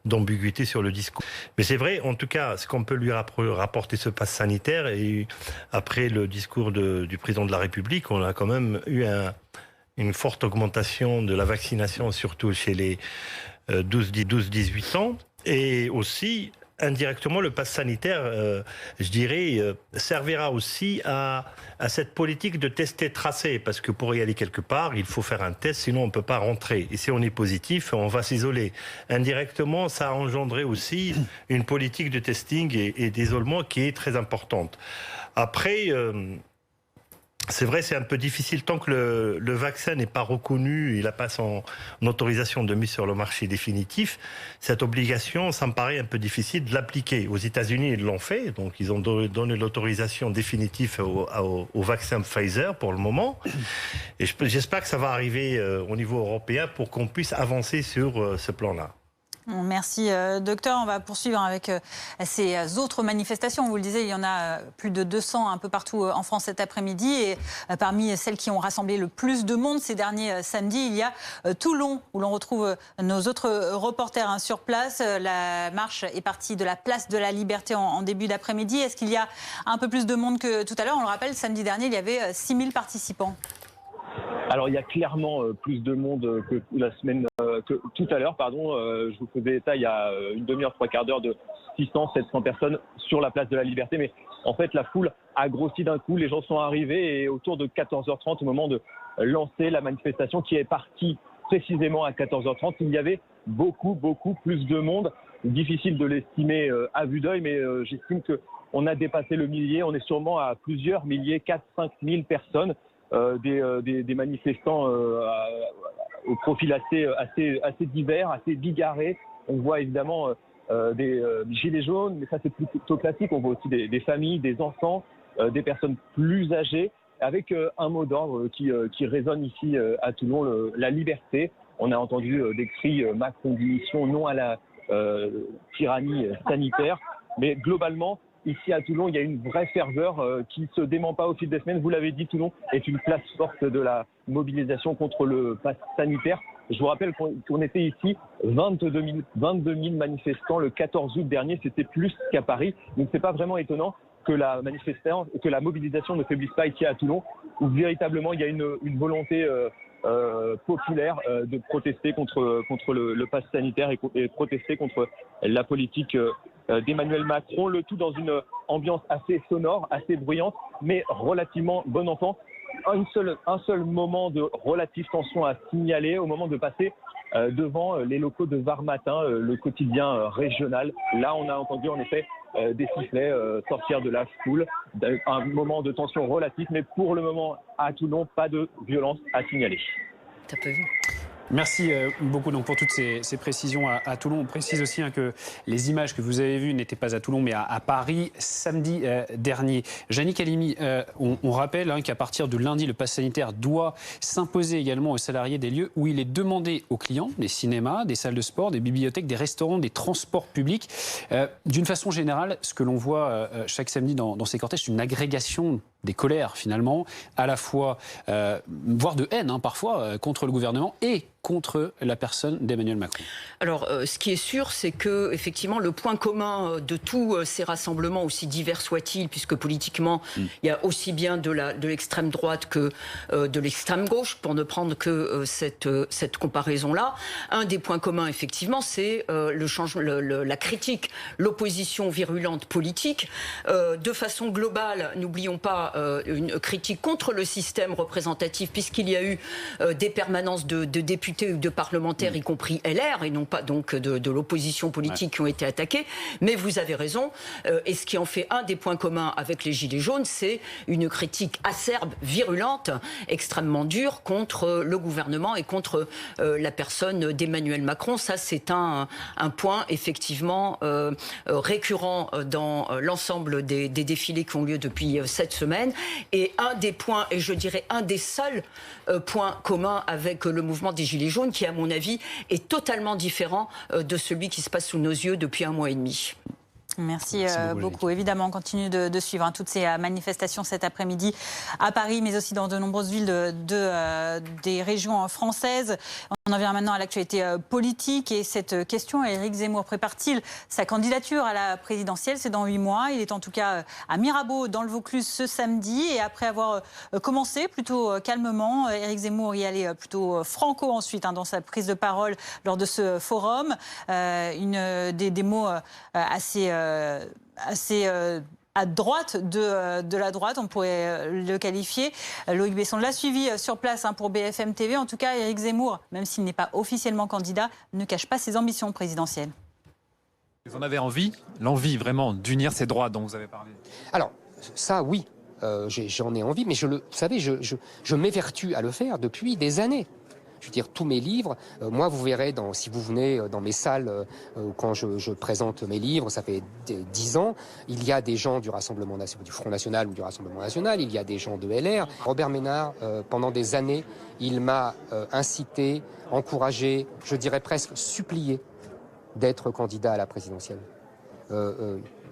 d'ambiguïté sur le discours. Mais c'est vrai, en tout cas, ce qu'on peut lui rapporter ce pass sanitaire, et après le discours du président de la République, on a quand même eu une forte augmentation de la vaccination, surtout chez les 12-18 ans, et aussi indirectement, le pass sanitaire, je dirais, servira aussi à cette politique de tester, tracer, parce que pour y aller quelque part, il faut faire un test, sinon on ne peut pas rentrer. Et si on est positif, on va s'isoler. Indirectement, ça a engendré aussi une politique de testing et d'isolement qui est très importante. Après, c'est vrai, c'est un peu difficile tant que le vaccin n'est pas reconnu, il n'a pas son autorisation de mise sur le marché définitif. Cette obligation, ça me paraît un peu difficile de l'appliquer. Aux États-Unis, ils l'ont fait, donc ils ont donné l'autorisation définitive au vaccin Pfizer pour le moment. Et j'espère que ça va arriver au niveau européen pour qu'on puisse avancer sur ce plan-là. Merci, docteur. On va poursuivre avec ces autres manifestations. Vous le disiez, il y en a plus de 200 un peu partout en France cet après-midi. Et parmi celles qui ont rassemblé le plus de monde ces derniers samedis, il y a Toulon, où l'on retrouve nos autres reporters sur place. La marche est partie de la place de la Liberté en début d'après-midi. Est-ce qu'il y a un peu plus de monde que tout à l'heure ? On le rappelle, samedi dernier, il y avait 6000 participants. Alors il y a clairement plus de monde que tout à l'heure, je vous faisais état il y a une demi-heure, trois quarts d'heure de 600-700 personnes sur la place de la Liberté. Mais en fait, la foule a grossi d'un coup, les gens sont arrivés et autour de 14h30, au moment de lancer la manifestation qui est partie précisément à 14h30, il y avait beaucoup plus de monde. Difficile de l'estimer à vue d'œil, mais j'estime qu'on a dépassé le millier. On est sûrement à plusieurs milliers, 4-5 000 personnes. Des manifestants au profil assez divers, assez bigarrés. On voit évidemment des gilets jaunes, mais ça c'est plutôt classique. On voit aussi des familles, des enfants, des personnes plus âgées. avec un mot d'ordre qui résonne ici à Toulon, la liberté. On a entendu des cris Macron démission, non à la tyrannie sanitaire, mais globalement, ici à Toulon, il y a une vraie ferveur qui ne se dément pas au fil des semaines. Vous l'avez dit, Toulon est une place forte de la mobilisation contre le pass sanitaire. Je vous rappelle qu'on était ici 22 000 manifestants le 14 août dernier, c'était plus qu'à Paris. Donc c'est pas vraiment étonnant que la mobilisation ne faiblisse pas ici à Toulon, où véritablement il y a une volonté populaire de protester contre le pass sanitaire et protester contre la politique d'Emmanuel Macron, le tout dans une ambiance assez sonore, assez bruyante, mais relativement bon enfant. Un seul moment de relative tension à signaler au moment de passer devant les locaux de Var Matin, le quotidien régional. Là, on a entendu en effet des sifflets sortir de la foule. Un moment de tension relative, mais pour le moment, à Toulon, pas de violence à signaler. T'as pas vu ? Merci beaucoup donc, pour toutes ces précisions à Toulon. On précise aussi que les images que vous avez vues n'étaient pas à Toulon mais à Paris samedi dernier. Yannick Halimi, on rappelle qu'à partir de lundi, le pass sanitaire doit s'imposer également aux salariés des lieux où il est demandé aux clients, des cinémas, des salles de sport, des bibliothèques, des restaurants, des transports publics. D'une façon générale, ce que l'on voit chaque samedi dans ces cortèges, c'est une agrégation des colères finalement, à la fois, voire de haine parfois, contre le gouvernement et contre la personne d'Emmanuel Macron. Alors, ce qui est sûr, c'est que effectivement, le point commun de tous ces rassemblements, aussi divers soient-ils, puisque politiquement, il y a aussi bien de l'extrême droite que de l'extrême gauche, pour ne prendre que cette comparaison-là. Un des points communs, effectivement, c'est la critique, l'opposition virulente politique. De façon globale, n'oublions pas une critique contre le système représentatif, puisqu'il y a eu des permanences de députés ou de parlementaires, y compris LR, et non pas donc de l'opposition politique qui ont été attaqués. Mais vous avez raison, et ce qui en fait un des points communs avec les Gilets jaunes, c'est une critique acerbe, virulente, extrêmement dure contre le gouvernement et contre la personne d'Emmanuel Macron. Ça, c'est un point effectivement récurrent dans l'ensemble des défilés qui ont lieu depuis cette semaine. Et un des points, et je dirais un des seuls points communs avec le mouvement des Gilets jaunes, qui, à mon avis, est totalement différent de celui qui se passe sous nos yeux depuis 1 mois et demi. Merci beaucoup. Évidemment, on continue de suivre toutes ces manifestations cet après-midi à Paris, mais aussi dans de nombreuses villes des régions françaises. On en vient maintenant à l'actualité politique et cette question, Éric Zemmour prépare-t-il sa candidature à la présidentielle? C'est dans 8 mois. Il est en tout cas à Mirabeau, dans le Vaucluse, ce samedi. Et après avoir commencé plutôt calmement, Éric Zemmour y allait plutôt franco ensuite dans sa prise de parole lors de ce forum. Des mots assez à droite de la droite, on pourrait le qualifier. Loïc Besson l'a suivi sur place pour BFM TV. En tout cas, Éric Zemmour, même s'il n'est pas officiellement candidat, ne cache pas ses ambitions présidentielles. Vous en avez l'envie vraiment d'unir ces droites dont vous avez parlé? Alors, ça, oui, j'en ai envie, mais vous savez, je m'évertue à le faire depuis des années. Je veux dire, tous mes livres, moi, vous verrez, si vous venez dans mes salles, quand je présente mes livres, ça fait 10 ans, il y a des gens du Rassemblement national, du Front National ou du Rassemblement National, il y a des gens de LR. Robert Ménard, pendant des années, il m'a incité, encouragé, je dirais presque supplié d'être candidat à la présidentielle.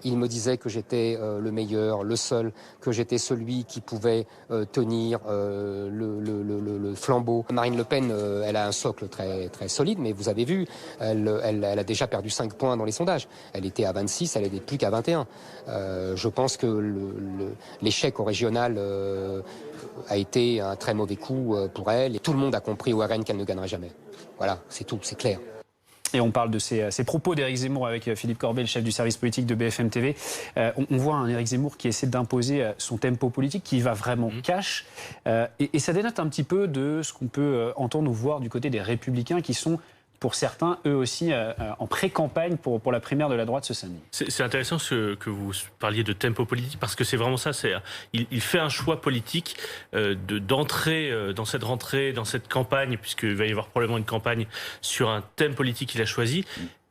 Il me disait que j'étais le meilleur, le seul, que j'étais celui qui pouvait tenir le flambeau. Marine Le Pen, elle a un socle très, très solide, mais vous avez vu, elle a déjà perdu 5 points dans les sondages. Elle était à 26, elle n'est plus qu'à 21. Je pense que l'échec au régional a été un très mauvais coup pour elle. Et tout le monde a compris au RN qu'elle ne gagnerait jamais. Voilà, c'est tout, c'est clair. Et on parle de ces propos d'Éric Zemmour avec Philippe Corbet, le chef du service politique de BFM TV. On voit un Éric Zemmour qui essaie d'imposer son tempo politique, qui va vraiment cash. Et ça dénote un petit peu de ce qu'on peut entendre ou voir du côté des Républicains qui sont, pour certains, eux aussi, en pré-campagne pour la primaire de la droite ce samedi. C'est intéressant que vous parliez de tempo politique, parce que c'est vraiment ça. Il fait un choix politique d'entrer dans cette rentrée, dans cette campagne, puisqu'il va y avoir probablement une campagne sur un thème politique qu'il a choisi.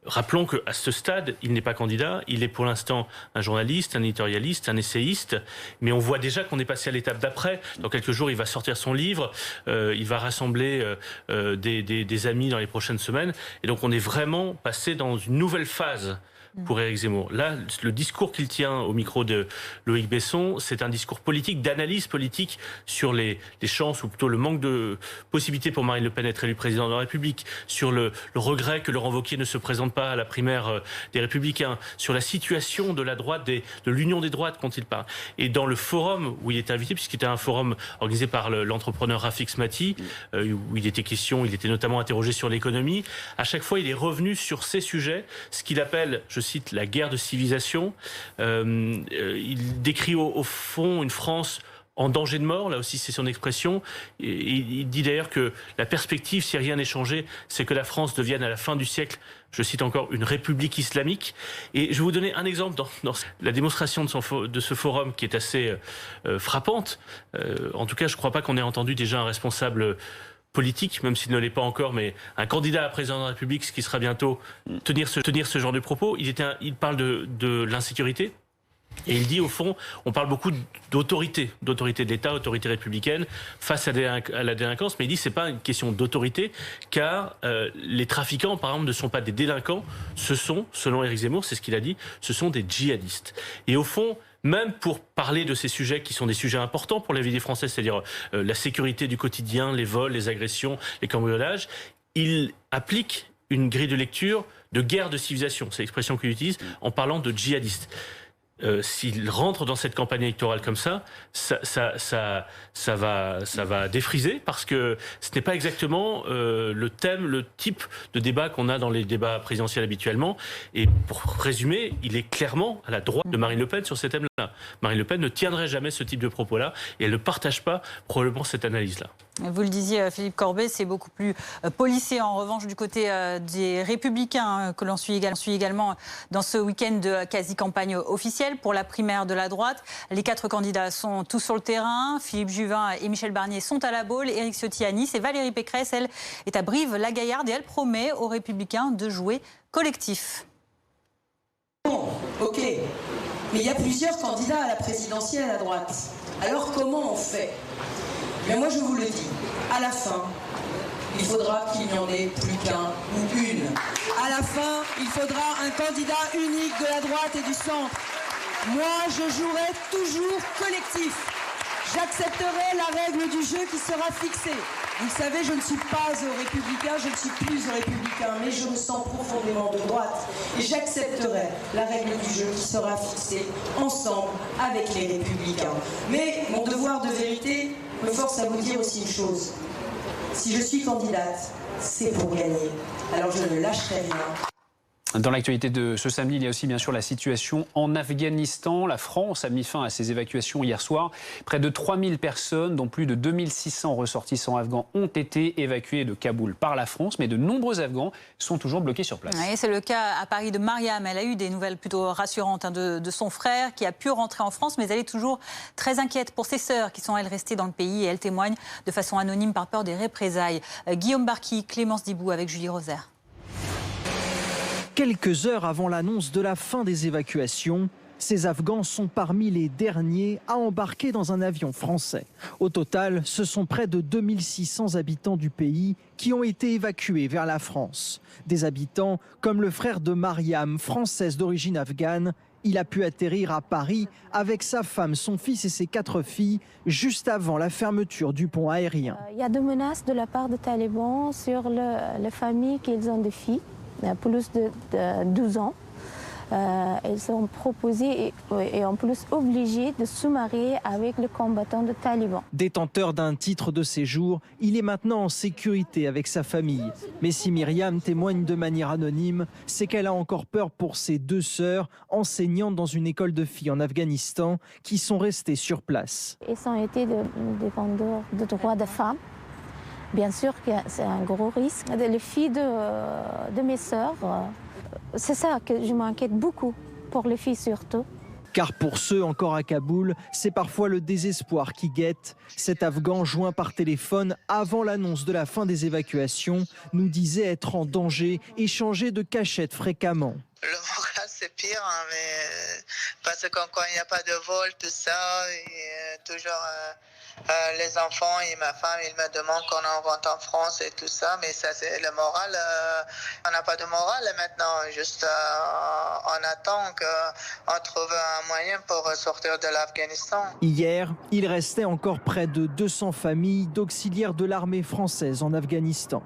Rappelons qu'à ce stade, il n'est pas candidat, il est pour l'instant un journaliste, un éditorialiste, un essayiste, mais on voit déjà qu'on est passé à l'étape d'après. Dans quelques jours, il va sortir son livre, il va rassembler des amis dans les prochaines semaines, et donc on est vraiment passé dans une nouvelle phase pour Éric Zemmour. Là, le discours qu'il tient au micro de Loïc Besson, c'est un discours politique, d'analyse politique sur les chances, ou plutôt le manque de possibilités pour Marine Le Pen d'être élue présidente de la République, sur le regret que Laurent Wauquiez ne se présente pas à la primaire des Républicains, sur la situation de la droite, de l'union des droites quand il parle. Et dans le forum où il était invité, puisqu'il était un forum organisé par l'entrepreneur Rafik Smati, où il était question, il était notamment interrogé sur l'économie, à chaque fois il est revenu sur ces sujets, ce qu'il appelle, je cite, la guerre de civilisation. Il décrit au fond une France en danger de mort, là aussi c'est son expression. Il dit d'ailleurs que la perspective, si rien n'est changé, c'est que la France devienne à la fin du siècle, je cite encore, une république islamique. Et je vais vous donner un exemple dans la démonstration de ce forum qui est assez frappante. En tout cas, je ne crois pas qu'on ait entendu déjà un responsable politique, même s'il ne l'est pas encore, mais un candidat à président de la République, ce qui sera bientôt, tenir ce genre de propos. Il parle de l'insécurité. Et il dit, au fond, on parle beaucoup d'autorité de l'État, autorité républicaine, face à la délinquance, mais il dit que ce n'est pas une question d'autorité, car les trafiquants, par exemple, ne sont pas des délinquants, ce sont, selon Éric Zemmour, c'est ce qu'il a dit, ce sont des djihadistes. Et au fond, même pour parler de ces sujets qui sont des sujets importants pour la vie des Français, c'est-à-dire la sécurité du quotidien, les vols, les agressions, les cambriolages, il applique une grille de lecture de guerre de civilisation, c'est l'expression qu'il utilise, en parlant de djihadistes. S'il rentre dans cette campagne électorale comme ça va défriser, parce que ce n'est pas exactement le thème, le type de débat qu'on a dans les débats présidentiels habituellement. Et pour résumer, il est clairement à la droite de Marine Le Pen sur ces thèmes-là. Marine Le Pen ne tiendrait jamais ce type de propos-là, et elle ne partage pas probablement cette analyse-là. Vous le disiez, Philippe Corbet, c'est beaucoup plus policé en revanche du côté des Républicains, que l'on suit également dans ce week-end de quasi-campagne officielle pour la primaire de la droite. Les 4 candidats sont tous sur le terrain. Philippe Juvin et Michel Barnier sont à la Baule, Éric Ciotti à Nice et Valérie Pécresse, elle, est à Brive-la-Gaillarde et elle promet aux Républicains de jouer collectif. Bon, ok, mais il y a plusieurs candidats à la présidentielle à droite. Alors comment on fait ? Mais moi je vous le dis, à la fin, il faudra qu'il n'y en ait plus qu'un ou une. À la fin, il faudra un candidat unique de la droite et du centre. Moi, je jouerai toujours collectif. J'accepterai la règle du jeu qui sera fixée. Vous le savez, je ne suis pas républicain, je ne suis plus républicain, mais je me sens profondément de droite. Et j'accepterai la règle du jeu qui sera fixée ensemble avec les républicains. Mais mon devoir de vérité me force à vous dire aussi une chose. Si je suis candidate, c'est pour gagner. Alors je ne lâcherai rien. Dans l'actualité de ce samedi, il y a aussi bien sûr la situation en Afghanistan. La France a mis fin à ces évacuations hier soir. Près de 3000 personnes, dont plus de 2600 ressortissants afghans, ont été évacués de Kaboul par la France. Mais de nombreux Afghans sont toujours bloqués sur place. Oui, c'est le cas à Paris de Mariam. Elle a eu des nouvelles plutôt rassurantes de son frère qui a pu rentrer en France. Mais elle est toujours très inquiète pour ses sœurs qui sont, elles, restées dans le pays. Et elle témoigne de façon anonyme par peur des représailles. Guillaume Barqui, Clémence Dibou avec Julie Rosaire. Quelques heures avant l'annonce de la fin des évacuations, ces Afghans sont parmi les derniers à embarquer dans un avion français. Au total, ce sont près de 2600 habitants du pays qui ont été évacués vers la France. Des habitants comme le frère de Mariam, française d'origine afghane. Il a pu atterrir à Paris avec sa femme, son fils et ses 4 filles juste avant la fermeture du pont aérien. Il y a des menaces de la part des talibans sur les familles qui ont des filles. Plus de 12 ans. Ils sont proposés et en plus obligés de se marier avec les combattants de talibans. Détenteur d'un titre de séjour, il est maintenant en sécurité avec sa famille. Mais si Myriam témoigne de manière anonyme, c'est qu'elle a encore peur pour ses 2 sœurs, enseignantes dans une école de filles en Afghanistan, qui sont restées sur place. Ils ont été des défenseurs des droits des femmes. Bien sûr que c'est un gros risque. Les filles de mes sœurs, c'est ça que je m'inquiète beaucoup, pour les filles surtout. Car pour ceux encore à Kaboul, c'est parfois le désespoir qui guette. Cet Afghan joint par téléphone avant l'annonce de la fin des évacuations nous disait être en danger et changer de cachette fréquemment. Le moral, c'est pire, hein, mais parce que quand il n'y a pas de vol, tout ça, et toujours les enfants et ma femme, ils me demandent quand on rentre en France et tout ça, mais ça, c'est le moral. On n'a pas de moral maintenant, juste on attend qu'on trouve un moyen pour sortir de l'Afghanistan. Hier, il restait encore près de 200 familles d'auxiliaires de l'armée française en Afghanistan.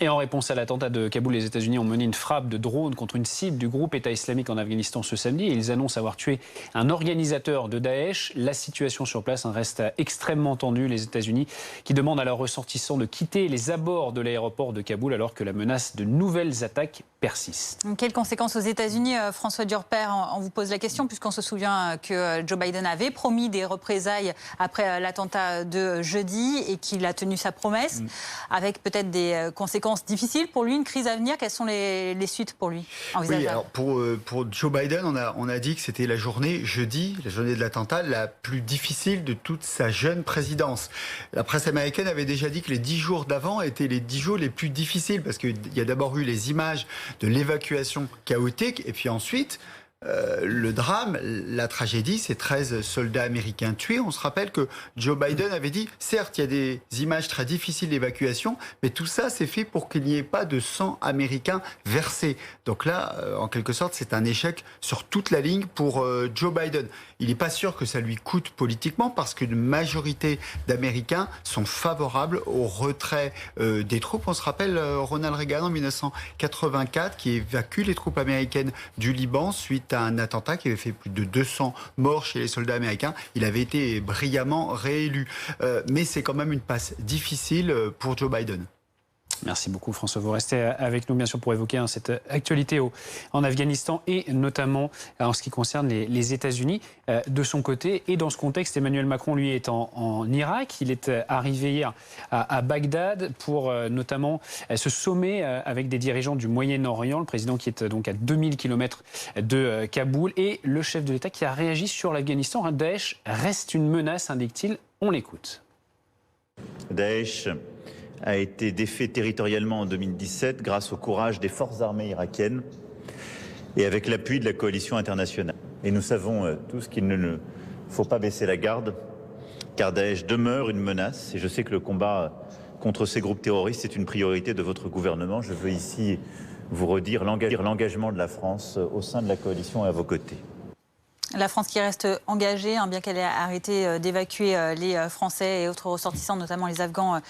Et en réponse à l'attentat de Kaboul, les États-Unis ont mené une frappe de drone contre une cible du groupe État islamique en Afghanistan ce samedi. Et ils annoncent avoir tué un organisateur de Daesh. La situation sur place reste extrêmement tendue. Les États-Unis qui demandent à leurs ressortissants de quitter les abords de l'aéroport de Kaboul alors que la menace de nouvelles attaques persiste. Quelles conséquences aux États-Unis? François Durper, on vous pose la question puisqu'on se souvient que Joe Biden avait promis des représailles après l'attentat de jeudi et qu'il a tenu sa promesse avec peut-être des conséquences difficiles pour lui, une crise à venir. Quelles sont les suites pour lui envisageables? Oui, alors pour Joe Biden, on a dit que c'était la journée jeudi, la journée de l'attentat, la plus difficile de toute sa jeune présidence. La presse américaine avait déjà dit que les 10 jours d'avant étaient les 10 jours les plus difficiles parce qu'il y a d'abord eu les images de l'évacuation chaotique et puis ensuite le drame, la tragédie, c'est 13 soldats américains tués. On se rappelle que Joe Biden avait dit, certes, il y a des images très difficiles d'évacuation, mais tout ça, c'est fait pour qu'il n'y ait pas de sang américain versé. Donc là, en quelque sorte, c'est un échec sur toute la ligne pour Joe Biden. Il n'est pas sûr que ça lui coûte politiquement parce qu'une majorité d'Américains sont favorables au retrait des troupes. On se rappelle Ronald Reagan en 1984 qui évacue les troupes américaines du Liban suite à un attentat qui avait fait plus de 200 morts chez les soldats américains. Il avait été brillamment réélu. Mais c'est quand même une passe difficile pour Joe Biden. Merci beaucoup François. Vous restez avec nous bien sûr pour évoquer cette actualité en Afghanistan et notamment en ce qui concerne les États-Unis. De son côté et dans ce contexte, Emmanuel Macron lui est en Irak. Il est arrivé hier à Bagdad pour notamment ce sommet avec des dirigeants du Moyen-Orient. Le président qui est donc à 2000 km de Kaboul et le chef de l'État qui a réagi sur l'Afghanistan. Daesh reste une menace, indique-t-il. On l'écoute. Daesh a été défait territorialement en 2017 grâce au courage des forces armées irakiennes et avec l'appui de la coalition internationale. Et nous savons tous qu'il ne faut pas baisser la garde, car Daesh demeure une menace. Et je sais que le combat contre ces groupes terroristes est une priorité de votre gouvernement. Je veux ici vous redire l'engagement de la France au sein de la coalition et à vos côtés. La France qui reste engagée, bien qu'elle ait arrêté d'évacuer les Français et autres ressortissants, notamment les Afghans,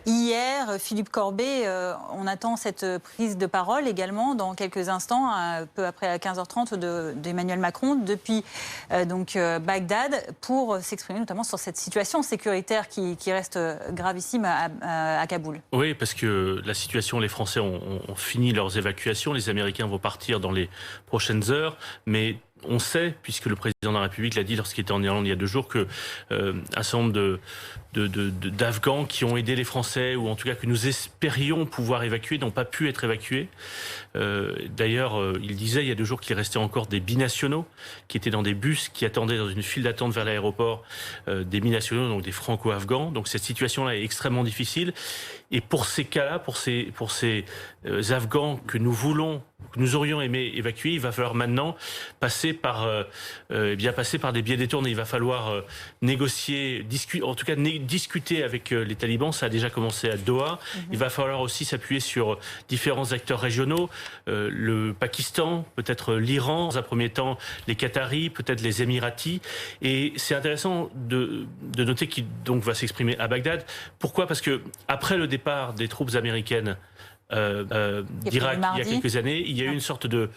hier. Philippe Corbet, on attend cette prise de parole également dans quelques instants, peu après 15h30 d'Emmanuel Macron, depuis Bagdad, pour s'exprimer notamment sur cette situation sécuritaire qui reste gravissime à Kaboul. Oui, parce que la situation, les Français ont fini leurs évacuations, les Américains vont partir dans les prochaines heures, mais on sait, puisque le président de la République l'a dit lorsqu'il était en Irlande il y a 2 jours, que un certain nombre d'Afghans qui ont aidé les Français, ou en tout cas que nous espérions pouvoir évacuer, n'ont pas pu être évacués. D'ailleurs, il disait il y a 2 jours qu'il restait encore des binationaux qui étaient dans des bus, qui attendaient dans une file d'attente vers l'aéroport, des binationaux, donc des franco-afghans. Donc cette situation-là est extrêmement difficile. Et pour ces cas-là, pour ces Afghans que nous aurions aimé évacuer, il va falloir maintenant passer par des biais détournés. Il va falloir négocier, discuter avec les talibans. Ça a déjà commencé à Doha. Il va falloir aussi s'appuyer sur différents acteurs régionaux, le Pakistan, peut-être l'Iran, dans un premier temps les Qataris, peut-être les Émiratis. Et c'est intéressant de noter qu'il donc va s'exprimer à Bagdad. Pourquoi ? Parce que après le départ des troupes américaines d'Irak il y a quelques années, il y a eu une sorte de...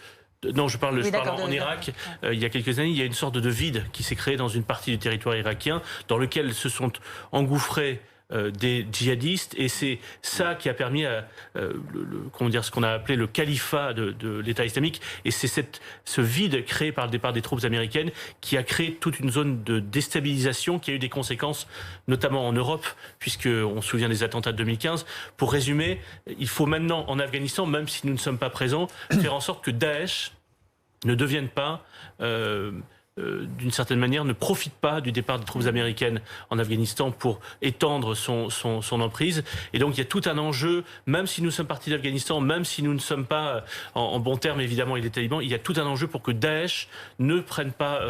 Non, je parle en Irak. Il y a quelques années, il y a une sorte de vide qui s'est créé dans une partie du territoire irakien, dans lequel se sont engouffrés des djihadistes, et c'est ça qui a permis à ce qu'on a appelé le califat de l'État islamique, et c'est ce vide créé par le départ des troupes américaines qui a créé toute une zone de déstabilisation qui a eu des conséquences notamment en Europe, puisqu'on se souvient des attentats de 2015. Pour résumer, il faut maintenant en Afghanistan, même si nous ne sommes pas présents, faire en sorte que Daesh ne devienne pas d'une certaine manière, ne profite pas du départ des troupes américaines en Afghanistan pour étendre son emprise. Et donc il y a tout un enjeu, même si nous sommes partis d'Afghanistan, même si nous ne sommes pas en bon terme évidemment avec les talibans, il y a tout un enjeu pour que Daesh ne prenne pas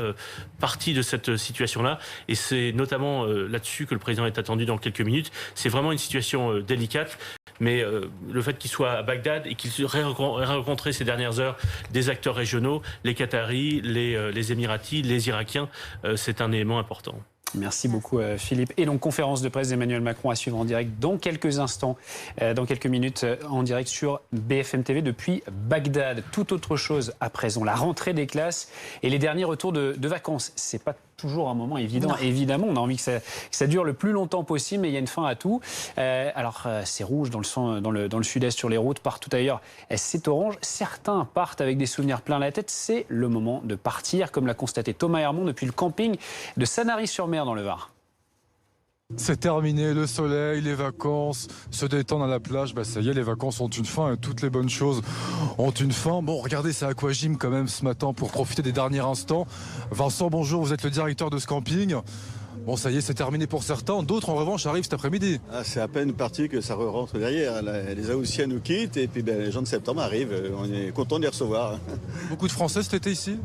parti de cette situation-là. Et c'est notamment là-dessus que le président est attendu dans quelques minutes. C'est vraiment une situation délicate. Mais le fait qu'il soit à Bagdad et qu'il ait rencontré ces dernières heures des acteurs régionaux, les Qataris, les Émiratis, les Irakiens, c'est un élément important. Merci beaucoup Philippe. Et donc conférence de presse d'Emmanuel Macron à suivre en direct dans quelques instants, dans quelques minutes en direct sur BFM TV depuis Bagdad. Tout autre chose à présent, la rentrée des classes et les derniers retours de vacances. C'est pas toujours un moment évident. Non. Évidemment, on a envie que ça dure le plus longtemps possible, mais il y a une fin à tout. C'est rouge dans le sud-est sur les routes, partout ailleurs c'est orange. Certains partent avec des souvenirs plein la tête. C'est le moment de partir, comme l'a constaté Thomas Hermont depuis le camping de Sanary-sur-Mer dans le Var. C'est terminé, le soleil, les vacances, se détendre à la plage, ça y est, les vacances ont une fin et toutes les bonnes choses ont une fin. Bon, regardez, c'est Aquagym quand même ce matin pour profiter des derniers instants. Vincent, bonjour, vous êtes le directeur de ce camping. Bon, ça y est, c'est terminé pour certains. D'autres, en revanche, arrivent cet après-midi. C'est à peine parti que ça rentre derrière. Les Haussiens nous quittent et puis les gens de septembre arrivent. On est content de les recevoir. Beaucoup de Français cet été ici ?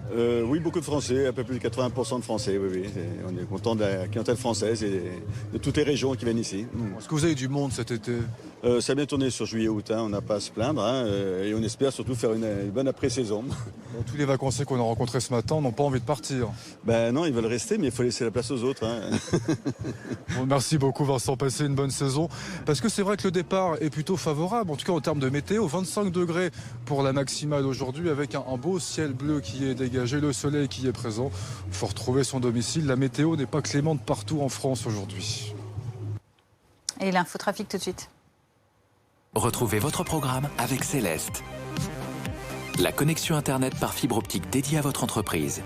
Oui, beaucoup de Français, un peu plus de 80% de Français, oui. On est content de la clientèle française et de toutes les régions qui viennent ici. Est-ce que vous avez du monde cet été ? Ça a bien tourné sur juillet-août, on n'a pas à se plaindre. Et on espère surtout faire une bonne après-saison. Bon, tous les vacanciers qu'on a rencontrés ce matin n'ont pas envie de partir. Non, ils veulent rester, mais il faut laisser la place aux autres. Bon, merci beaucoup Vincent, passez une bonne saison. Parce que c'est vrai que le départ est plutôt favorable, en tout cas en termes de météo. 25 degrés pour la maximale aujourd'hui avec un beau ciel bleu qui est dégagé, le soleil qui est présent. Il faut retrouver son domicile. La météo n'est pas clémente partout en France aujourd'hui. Et l'infotrafic tout de suite. Retrouvez votre programme avec Céleste. La connexion Internet par fibre optique dédiée à votre entreprise.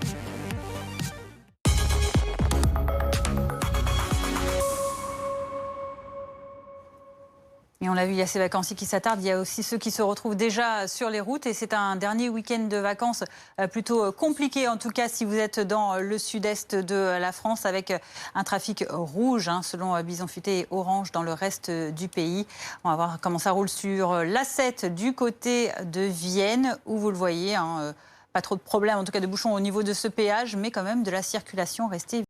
Et on l'a vu, il y a ces vacanciers qui s'attardent, il y a aussi ceux qui se retrouvent déjà sur les routes. Et c'est un dernier week-end de vacances plutôt compliqué, en tout cas si vous êtes dans le sud-est de la France, avec un trafic rouge, selon Bison Futé, et orange dans le reste du pays. On va voir comment ça roule sur l'A7 du côté de Vienne, où vous le voyez, pas trop de problèmes, en tout cas de bouchons au niveau de ce péage, mais quand même de la circulation restée